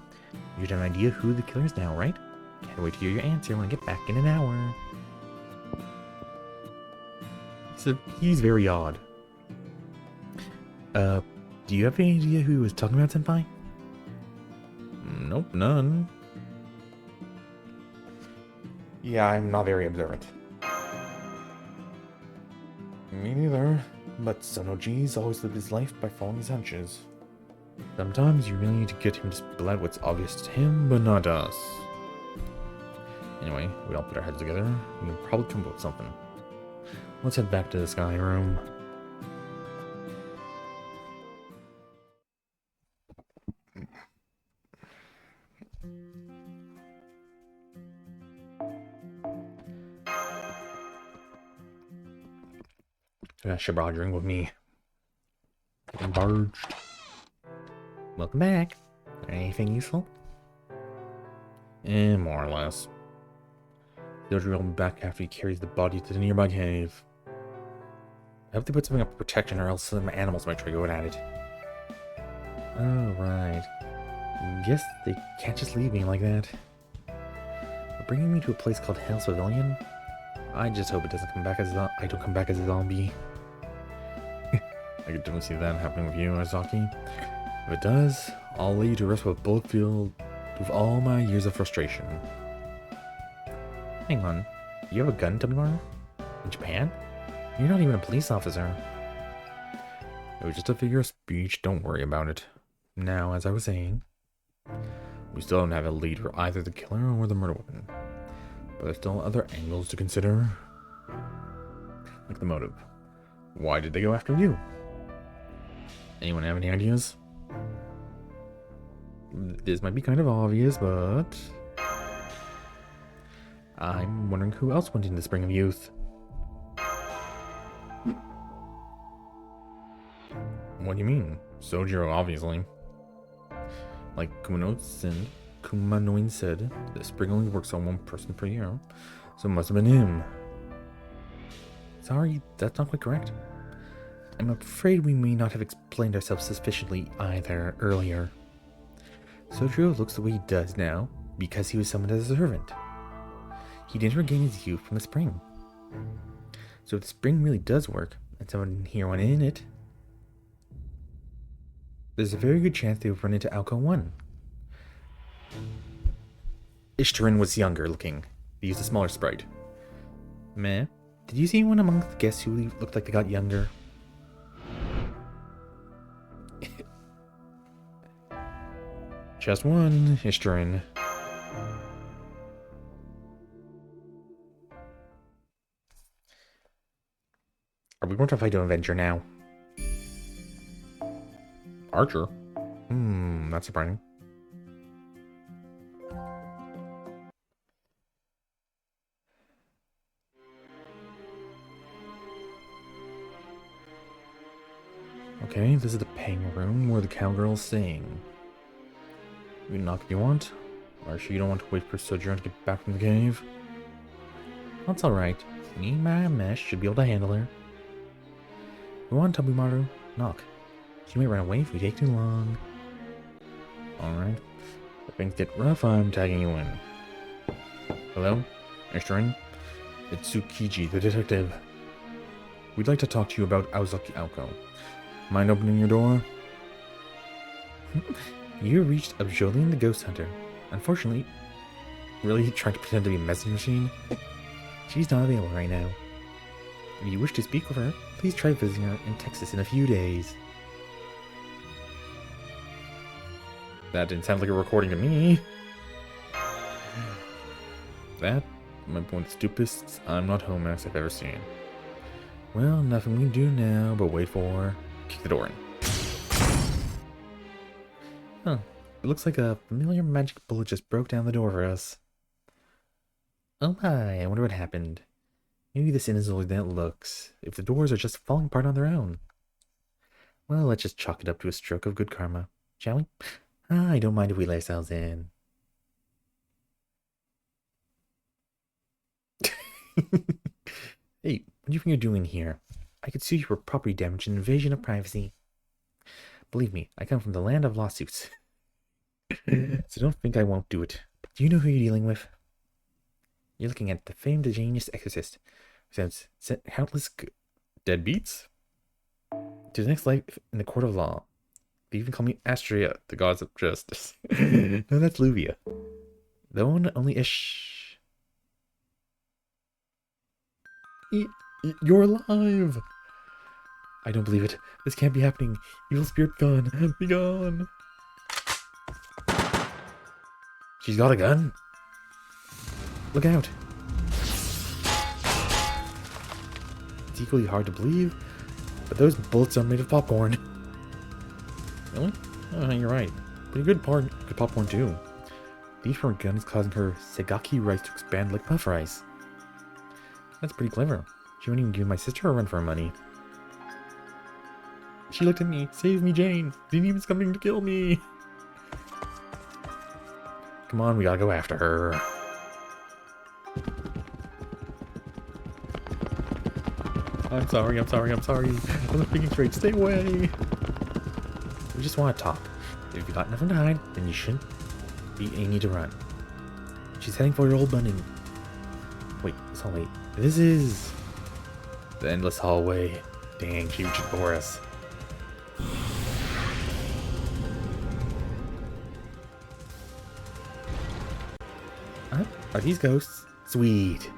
you have an idea who the killer is now, right? Can't wait to hear your answer when I get back in an hour. So he's very odd. Do you have any idea who he was talking about, Senpai? Nope, none. Yeah, I'm not very observant. Me neither, but Sonoji's always lived his life by following his hunches. Sometimes you really need to get him to spill out what's obvious to him, but not us. Anyway, we all put our heads together, we can probably come up with something. Let's head back to the sky room. I should brought a drink with me. Getting barged. Welcome back. Anything useful? More or less. They'll be back after he carries the body to the nearby cave. I hope they put something up for protection, or else some animals might try going at it. Oh, right. Guess they can't just leave me like that. They're bringing me to a place called Hell's Pavilion. I just hope it doesn't come back as I don't come back as a zombie. I could definitely see that happening with you, Azaki. If it does, I'll lay you to rest with a bullet filled with all my years of frustration. Hang on, you have a gun, Tomimaro? In Japan? You're not even a police officer. It was just a figure of speech, don't worry about it. Now, as I was saying, we still don't have a lead for either the killer or the murder weapon. But there's still other angles to consider. Like the motive. Why did they go after you? Anyone have any ideas? This might be kind of obvious, but I'm wondering who else went in the Spring of Youth. What do you mean? Sojiro, obviously. Like Kumanoin said, the spring only works on one person per year, so it must have been him. Sorry, that's not quite correct. I'm afraid we may not have explained ourselves sufficiently either earlier. Sojiro looks the way he does now because he was summoned as a servant. He didn't regain his youth from the spring. So if the spring really does work, and someone here went in it, there's a very good chance they would run into Alco 1. Ishtarin was younger looking. They used a smaller sprite. Meh. Did you see anyone among the guests who looked like they got younger? Just one, Ishtarin. Are we going to fight an Avenger now? Archer? That's surprising. Okay, this is the paying room where the cowgirl's staying. You can knock if you want. Or sure you don't want to wait for Sojiro to get back from the cave? That's alright. Me and my mesh should be able to handle her. Go on, Tomimaro. Knock. She may run away if we take too long. Alright. If things get rough, I'm tagging you in. Hello? Ishtarin? It's Tsukiji, the detective. We'd like to talk to you about Aozaki Aoko. Mind opening your door? You reached Abjolian the Ghost Hunter. Unfortunately, really trying to pretend to be a message machine? She's not available right now. If you wish to speak with her, please try visiting her in Texas in a few days. That didn't sound like a recording to me. That might be one of the stupidest I'm not home acts I've ever seen. Well, nothing we can do now but wait for... Kick the door in. Huh. It looks like a familiar magic bullet just broke down the door for us. Oh my, I wonder what happened. Maybe this isn't as old as it looks, if the doors are just falling apart on their own. Well, let's just chalk it up to a stroke of good karma, shall we? I don't mind if we let ourselves in. Hey, what do you think you're doing here? I could sue you for property damage and invasion of privacy. Believe me, I come from the land of lawsuits. So don't think I won't do it. Do you know who you're dealing with? You're looking at the famed genius exorcist who sent countless deadbeats to the next life in the court of law. They even call me Astrea, the gods of justice. No, that's Luvia. The one only Ish. You're alive! I don't believe it. This can't be happening. Evil spirit gone. Be gone. She's got a gun. Look out. It's equally hard to believe, but those bullets are made of popcorn. Really? Oh, you're right. Pretty good popcorn too. These from guns causing her Segaki rice to expand like puff rice. That's pretty clever. She wouldn't even give my sister a run for her money. She looked at me. Save me, Jane. The demon's coming to kill me. Come on, we gotta go after her. I'm sorry. I'm speaking straight. Stay away. We just want to talk. If you've got nothing to hide, then you shouldn't be aiming to run. She's heading for your old bunny. Wait, this hallway. This is the endless hallway. Dang, she reached for us. Are these ghosts? Sweet.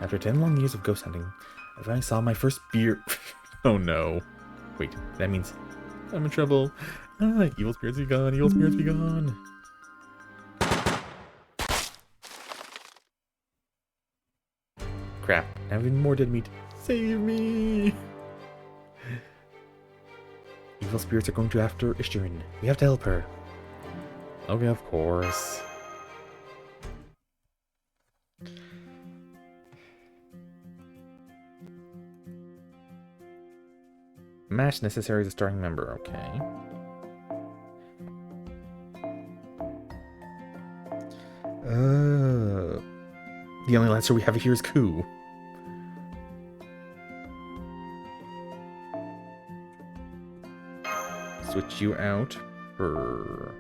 After 10 long years of ghost hunting, I finally saw my first beer. Oh no. Wait, that means I'm in trouble. Evil spirits be gone, evil spirits be gone. Crap, I have even more dead meat. Save me! Evil spirits are going to after Ishtarin. We have to help her. Okay, of course. Match necessary as a starting member, okay. The only answer we have here is Ku. Switch you out for...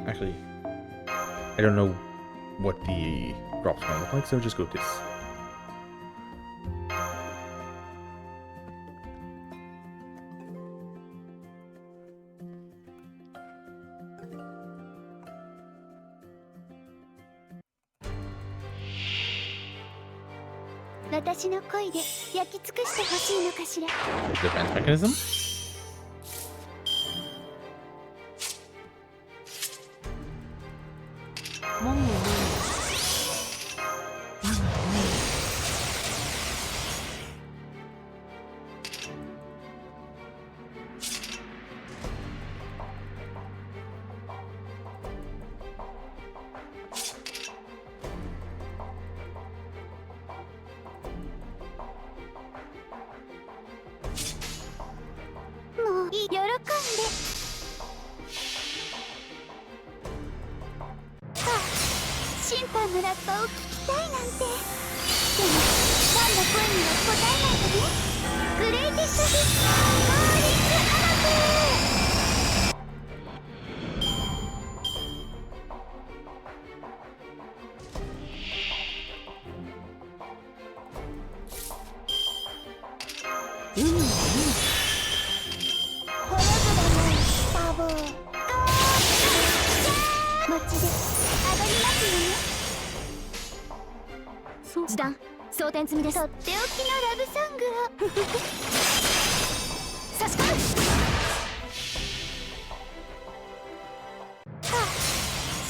Actually, I don't know what the drop's gonna look like, so just go with this. Defense mechanism?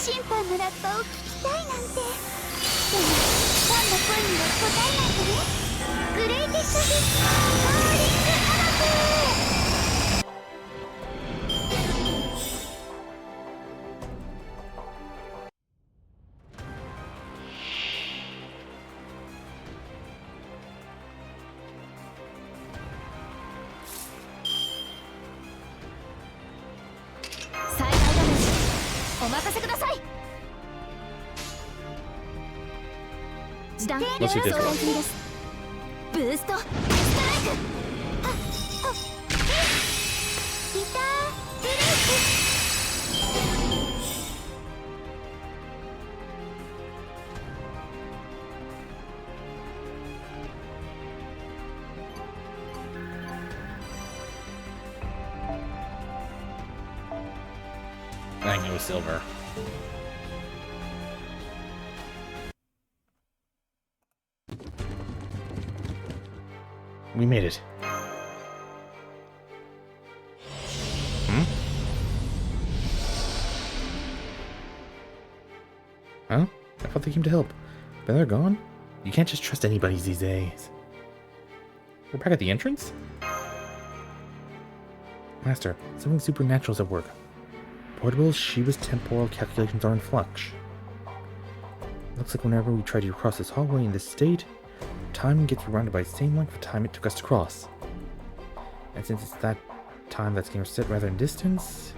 審判のラッパを聞きたいなんて。でもファンの声には答えないとね。グレイティストヒットローリングアマプ。最大ダメージお任せください。時短Let's see this 相談済みです。ブーストストライク。ギターブレイク。I think it was silver. We made it. Hmm? Huh? I thought they came to help. But they're gone? You can't just trust anybody these days. We're back at the entrance? Master, something supernatural's at work. Portable Shiva's temporal calculations are in flux. Looks like whenever we try to cross this hallway in this state, time gets rounded by the same length of time it took us to cross. And since it's that time that's getting set rather than distance,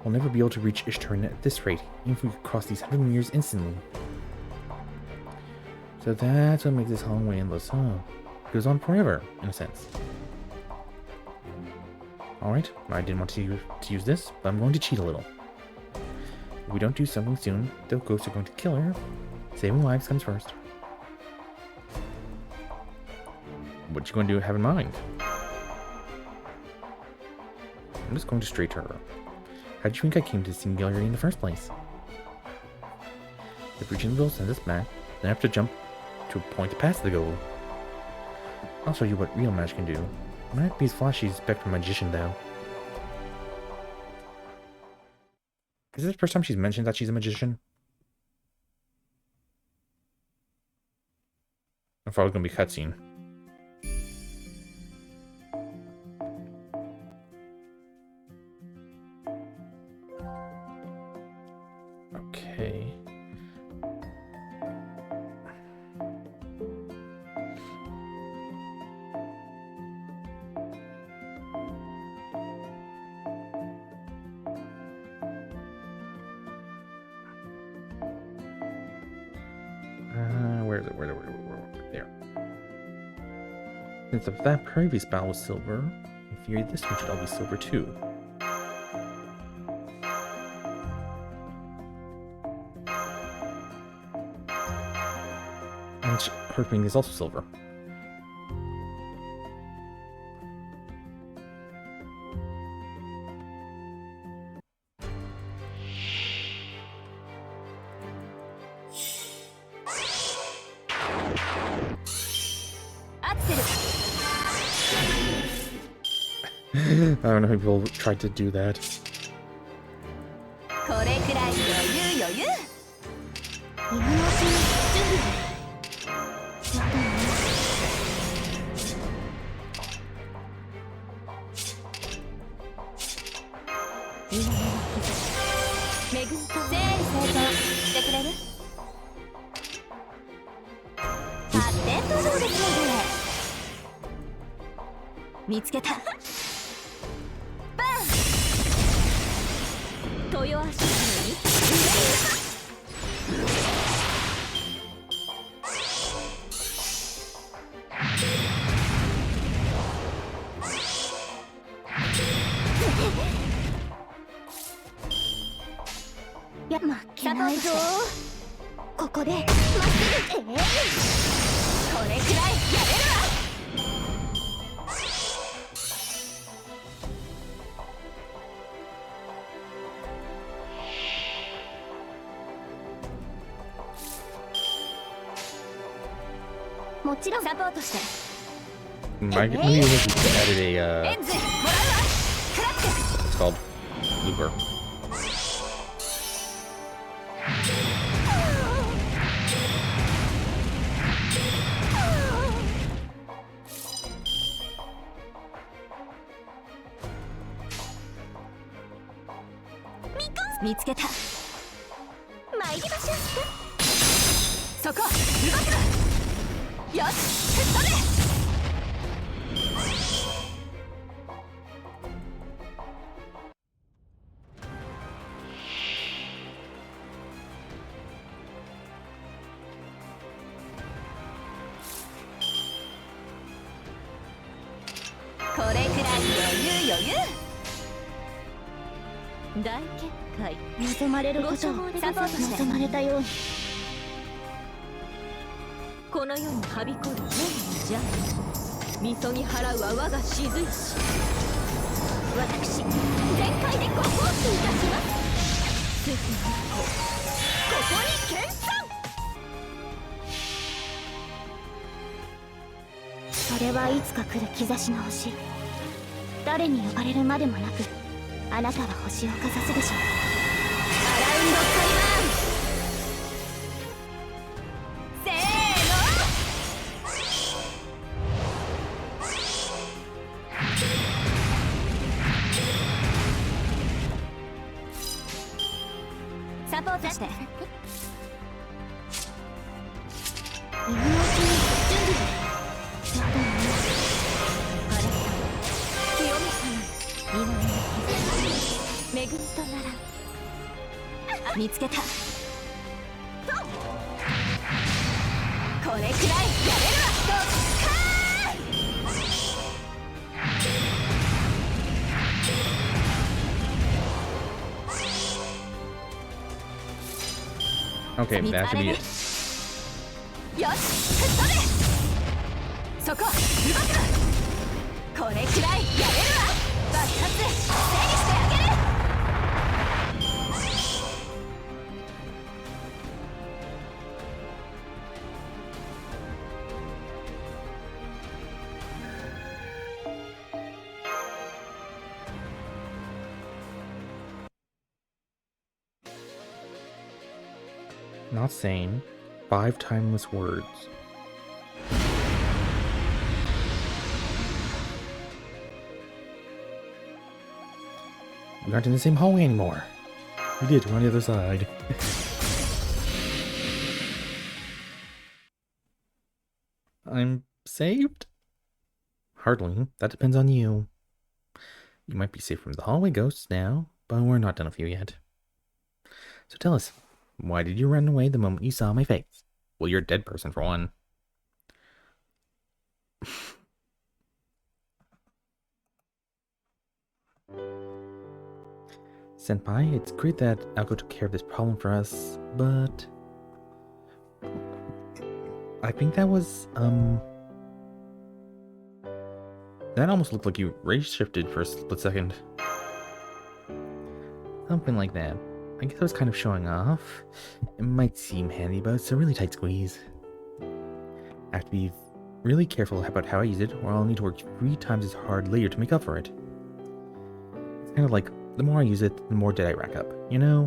we'll never be able to reach Ishtarin at this rate, even if we could cross these 100 meters instantly. So that's what makes this hallway endless, huh? It goes on forever, in a sense. Alright, I didn't want to use this, but I'm going to cheat a little. If we don't do something soon, the ghosts are going to kill her. Saving lives comes first. What you going to have in mind? I'm just going to straight to her. How did you think I came to the Singularity in the first place? If reaching the goal sends us back, then I have to jump to a point past the goal. I'll show you what real magic can do. Might not be as flashy as Spectre Magician, though. Is this the first time she's mentioned that she's a magician? I thought it was going to be a cutscene. Okay. Where is it? Where? There. Since that previous battle was silver, in theory this one should all be silver too. And her ring is also silver. I don't know if people tried to do that. Maybe we added a it's called looper. 見つけた。参りましょう。そこ動くな。よし、吹っ飛べ。これくらい余裕。大結界、望まれることをサポートして望まれたように、この世にはびこる善の邪悪、みそぎ払うは我が雫石。私全開でご奉仕いたします。鈴の子、ここに見参。それはいつか来る兆しの星。誰に呼ばれるまでもなく、あなたは星をかざすでしょう。アラウンドカリマン、せーの。サポートして。今のうちに準備を。めぐみとなら見つけた。これくらいやれるわ。ドッカー Okay, that should be it. よし、吹っ飛べ。そこ動くな。これくらいやれるわ。爆発整理してあげる。Not sane. 5 timeless words. We aren't in the same hallway anymore. We did, we're on the other side. I'm saved? Hardly. That depends on you. You might be safe from the hallway ghosts now, but we're not done with you yet. So tell us, why did you run away the moment you saw my face? Well, you're a dead person for one. Senpai, it's great that Alko took care of this problem for us, but I think that was, that almost looked like you rage shifted for a split second. Something like that. I guess I was kind of showing off. It might seem handy, but it's a really tight squeeze. I have to be really careful about how I use it, or I'll need to work 3 times as hard later to make up for it. It's kind of like, the more I use it, the more debt I rack up, you know?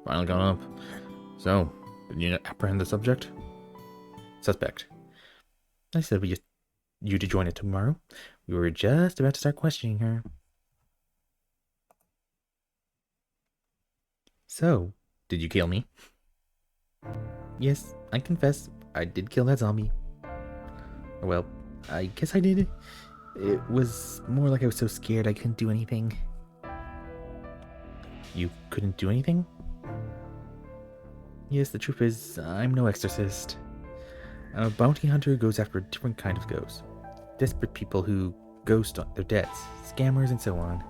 Finally gone up. So, did you apprehend the suspect? I said you to join it tomorrow. We were just about to start questioning her. So, did you kill me? Yes, I confess, I did kill that zombie. Well, I guess I did. It was more like I was so scared I couldn't do anything. You couldn't do anything? Yes, the truth is, I'm no exorcist. I'm a bounty hunter who goes after a different kind of ghosts. Desperate people who ghost their debts, scammers, and so on.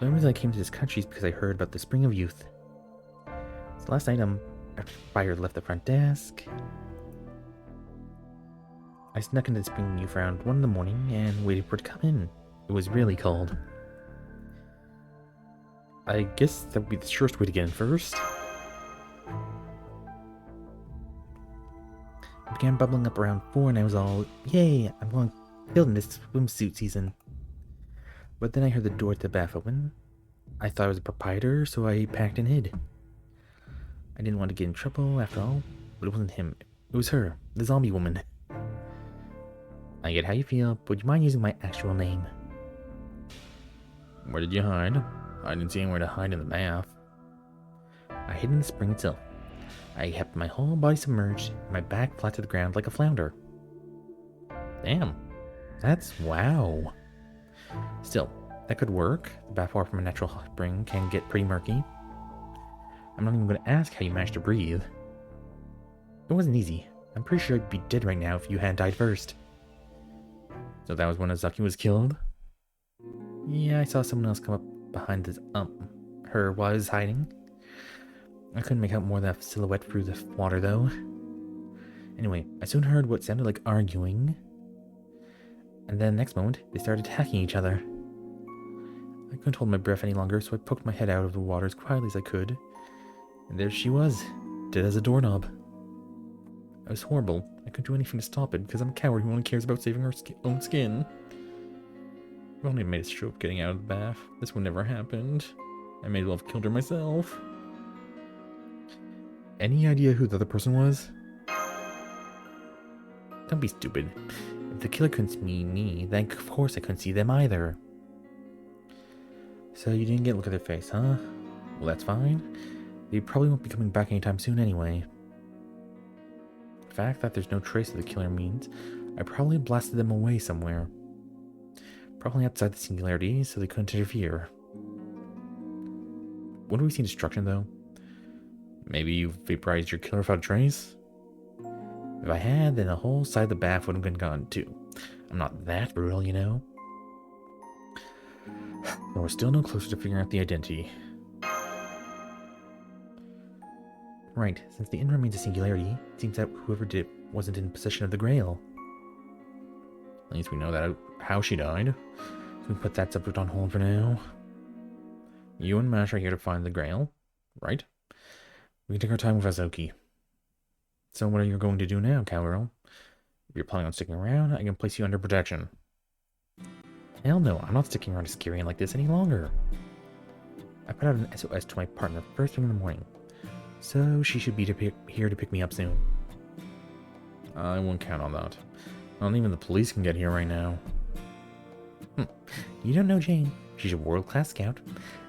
The only reason I came to this country is because I heard about the Spring of Youth. So last night, after fire left the front desk, I snuck into the Spring of Youth around 1 in the morning and waited for it to come in. It was really cold. I guess that would be the surest way to get in first. It began bubbling up around 4 and I was all, yay, I'm going killed in this swimsuit season. But then I heard the door to the bath open. I thought I was a proprietor, so I packed and hid. I didn't want to get in trouble after all, but it wasn't him. It was her, the zombie woman. I get how you feel, but would you mind using my actual name? Where did you hide? I didn't see anywhere to hide in the bath. I hid in the spring itself. I kept my whole body submerged, and my back flat to the ground like a flounder. Damn. That's wow. Still, that could work. The bathwater from a natural hot spring can get pretty murky. I'm not even going to ask how you managed to breathe. It wasn't easy. I'm pretty sure I'd be dead right now if you hadn't died first. So that was when Azaki was killed? Yeah, I saw someone else come up behind this, her while I was hiding. I couldn't make out more than a silhouette through the water, though. Anyway, I soon heard what sounded like arguing. And then next moment, they started attacking each other. I couldn't hold my breath any longer, so I poked my head out of the water as quietly as I could. And there she was, dead as a doorknob. It was horrible. I couldn't do anything to stop it, because I'm a coward who only cares about saving her own skin. If only I made a show of getting out of the bath. This would never happened. I may as well have killed her myself. Any idea who the other person was? Don't be stupid. If the killer couldn't see me, then of course I couldn't see them either. So you didn't get a look at their face, huh? Well, that's fine. They probably won't be coming back anytime soon anyway. The fact that there's no trace of the killer means I probably blasted them away somewhere. Probably outside the singularity, so they couldn't interfere. Wouldn't we see destruction, though? Maybe you vaporized your killer without a trace? If I had, then the whole side of the bath would have been gone, too. I'm not that brutal, you know? But we're still no closer to figuring out the identity. Right, since the end remains a singularity, it seems that whoever did it wasn't in possession of the Grail. At least we know that how she died. So we put that subject on hold for now. You and Mash are here to find the Grail, right? We can take our time with Azoki. So what are you going to do now, cowgirl? If you're planning on sticking around, I can place you under protection. Hell no, I'm not sticking around to Skirian like this any longer. I put out an SOS to my partner first thing in the morning. So she should be here to pick me up soon. I won't count on that. Not even the police can get here right now. You don't know Jane. She's a world-class scout,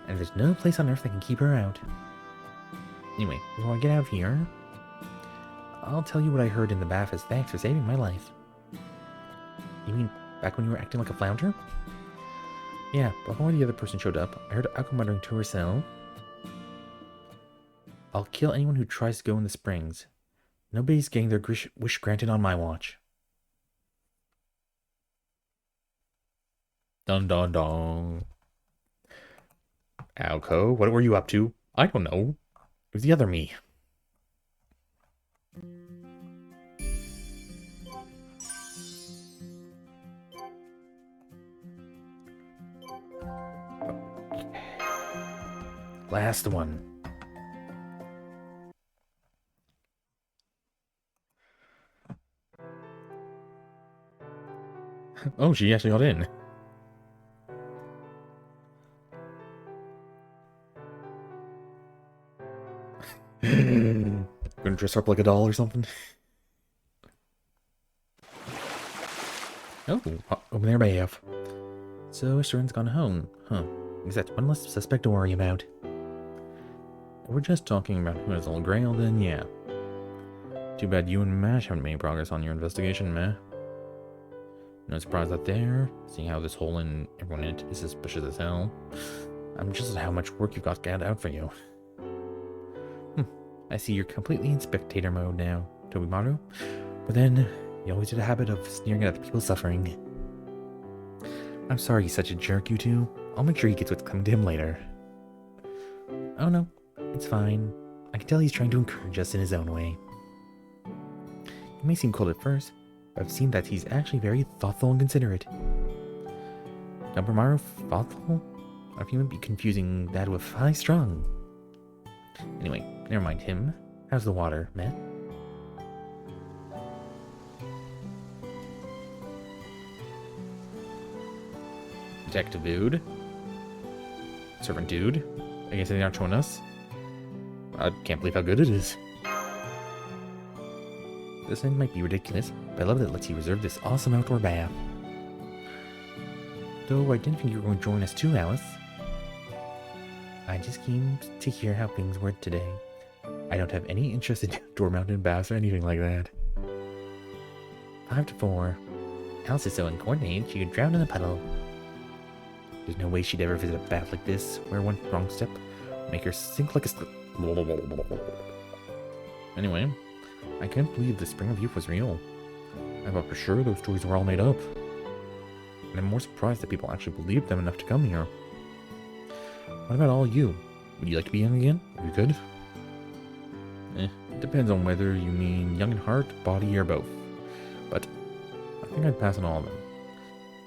and there's no place on Earth that can keep her out. Anyway, before I get out of here, I'll tell you what I heard in the bath as thanks for saving my life. You mean back when you were acting like a flounder? Yeah, before the other person showed up, I heard Ako muttering to herself, I'll kill anyone who tries to go in the springs. Nobody's getting their wish granted on my watch. Dun dun dun. Alco, what were you up to? I don't know. It was the other me. Last one. Oh, she actually got in. Gonna dress up like a doll or something? Oh, over there by half. So Sharon's gone home, huh? Because that's one less suspect to worry about. If we're just talking about who has the Grail, then yeah. Too bad you and Mash haven't made progress on your investigation, meh? No surprise out there, seeing how this hole in everyone in it is suspicious as hell. I'm just at how much work you've got out for you. I see you're completely in spectator mode now, Tobimaru. But then, you always did a habit of sneering at the people suffering. I'm sorry he's such a jerk, you two. I'll make sure he gets what's coming to him later. Oh no, it's fine. I can tell he's trying to encourage us in his own way. He may seem cold at first, but I've seen that he's actually very thoughtful and considerate. Tobimaru thoughtful? Or if you might be confusing that with high-strung. Anyway, never mind him. How's the water, meh? Detective dude. Servant dude. I guess they're not showing us. I can't believe how good it is. This thing might be ridiculous, but I love that it lets you reserve this awesome outdoor bath. Though I didn't think you were going to join us too, Alice. I just came to hear how things were today. I don't have any interest in door mountain baths or anything like that. 5 to 4. Alice is so uncoordinated she could drown in a puddle. There's no way she'd ever visit a bath like this, where one wrong step would make her sink like a Anyway, I can't believe the Spring of Youth was real. I thought for sure those stories were all made up. And I'm more surprised that people actually believed them enough to come here. What about all you? Would you like to be young again, if you could? It depends on whether you mean young in heart, body, or both. But I think I'd pass on all of them.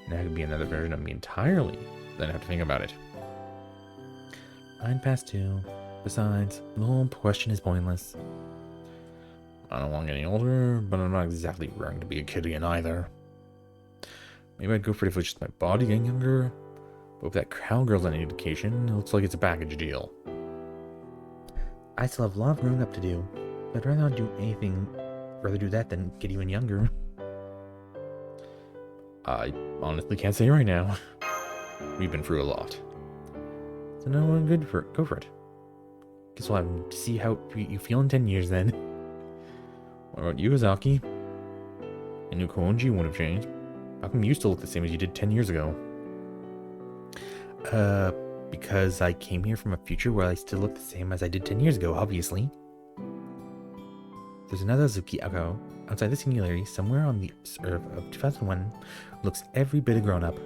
And that could be another version of me entirely. Then I have to think about it. I'd pass too. Besides, the whole question is pointless. I don't want getting older, but I'm not exactly raring to be a kid again either. Maybe I'd go for it if it was just my body getting younger. But if that cowgirl's any indication, it looks like it's a package deal. I still have a lot of growing up to do. But I'd rather not do anything, rather do that than get even younger. I honestly can't say right now. We've been through a lot. So no one good for it. Go for it. Guess we'll have to see how you feel in 10 years then. What about you, Azaki? I knew Koonji wouldn't have changed. How come you still look the same as you did 10 years ago? Because I came here from a future where I still look the same as I did 10 years ago, obviously. There's another Azuki Ako outside the singularity somewhere on the Earth of 2001 who looks every bit a grown-up.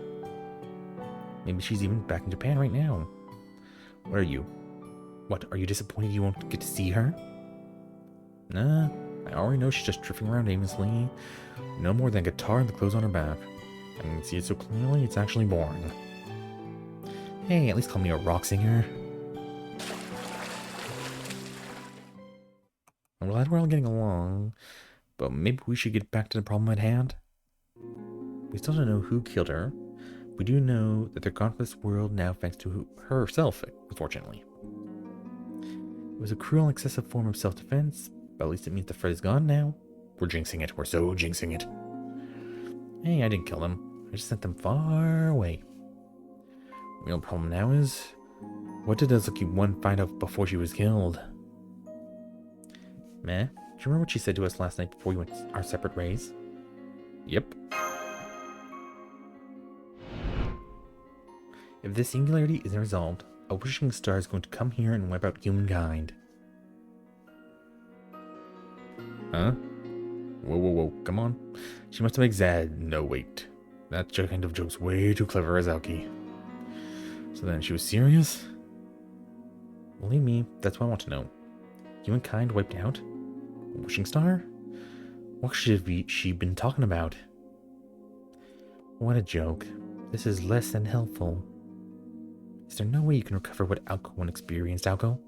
Maybe she's even back in Japan right now. What are you? What, are you disappointed you won't get to see her? Nah, I already know she's just drifting around aimlessly. No more than a guitar and the clothes on her back. I can see it so clearly, it's actually boring. Hey, at least call me a rock singer. I'm glad we're all getting along, but maybe we should get back to the problem at hand. We still don't know who killed her. We do know that they're gone from this world now thanks to herself, unfortunately. It was a cruel and excessive form of self-defense, but at least it means the threat is gone now. We're jinxing it. We're so jinxing it. Hey, I didn't kill them. I just sent them far away. The real problem now is, what did Azuki 1 find out before she was killed? Meh, do you remember what she said to us last night before we went our separate ways? Yep. If this singularity isn't resolved, a wishing star is going to come here and wipe out humankind. Huh? Whoa, come on. She must have exaggerated. No, wait. That kind of joke's way too clever, Azuki. So then she was serious? Believe me, that's what I want to know. Humankind wiped out? A wishing star? What should she been talking about? What a joke. This is less than helpful. Is there no way you can recover what Alco 1 experienced, Alco?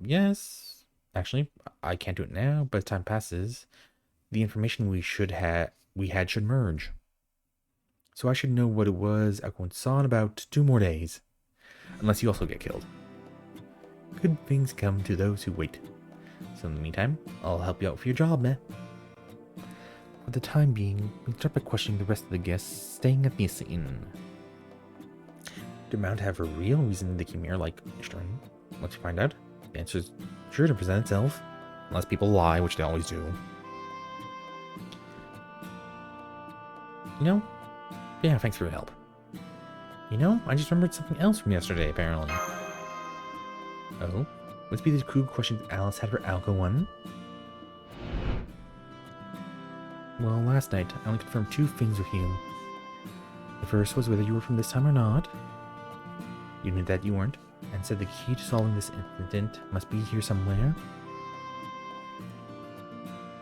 Yes. Actually, I can't do it now, but as time passes, the information we had should merge. So I should know what it was Alco 1 saw in about 2 more days. Unless you also get killed. Good things come to those who wait. So in the meantime, I'll help you out for your job, meh? For the time being, we can start by questioning the rest of the guests staying at this inn. Do Mount have a real reason they came here, like Stern? Once you find out, the answer is sure to present itself. Unless people lie, which they always do. You know? Yeah, thanks for your help. You know, I just remembered something else from yesterday, apparently. Oh? Must be the crew questions Alice had for Alco 1? Well, last night, I only confirmed 2 things with you. The first was whether you were from this time or not. You knew that you weren't, and said the key to solving this incident must be here somewhere.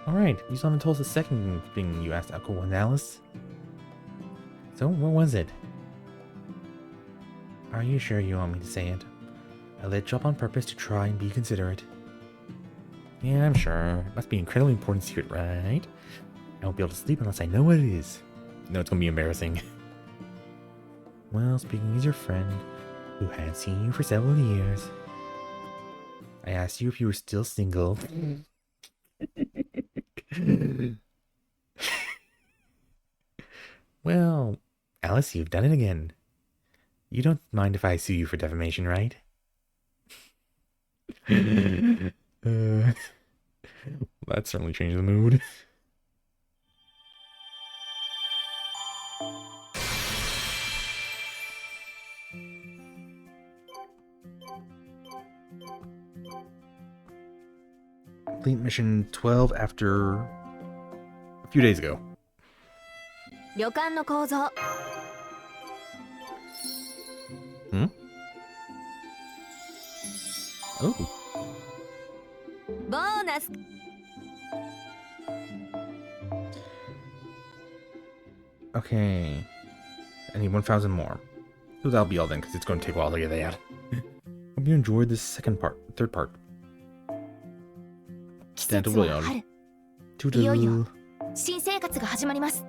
Alright, you still haven't told us the second thing you asked Alco 1, Alice. So, what was it? Are you sure you want me to say it? I let it drop on purpose to try and be considerate. Yeah, I'm sure. It must be an incredibly important secret, right? I won't be able to sleep unless I know what it is. No, it's gonna be embarrassing. Well, speaking as your friend, who hadn't seen you for several years, I asked you if you were still single. Well, Alice, you've done it again. You don't mind if I sue you for defamation, right? That certainly changed the mood. Complete mission 12 after a few days ago. 旅館の構造 Oh. ボーナス Okay. I need 1,000 more. So that'll be all then, because it's going to take a while to get that. Hope you enjoyed this third part. 季節は春いよいよ新生活が始まります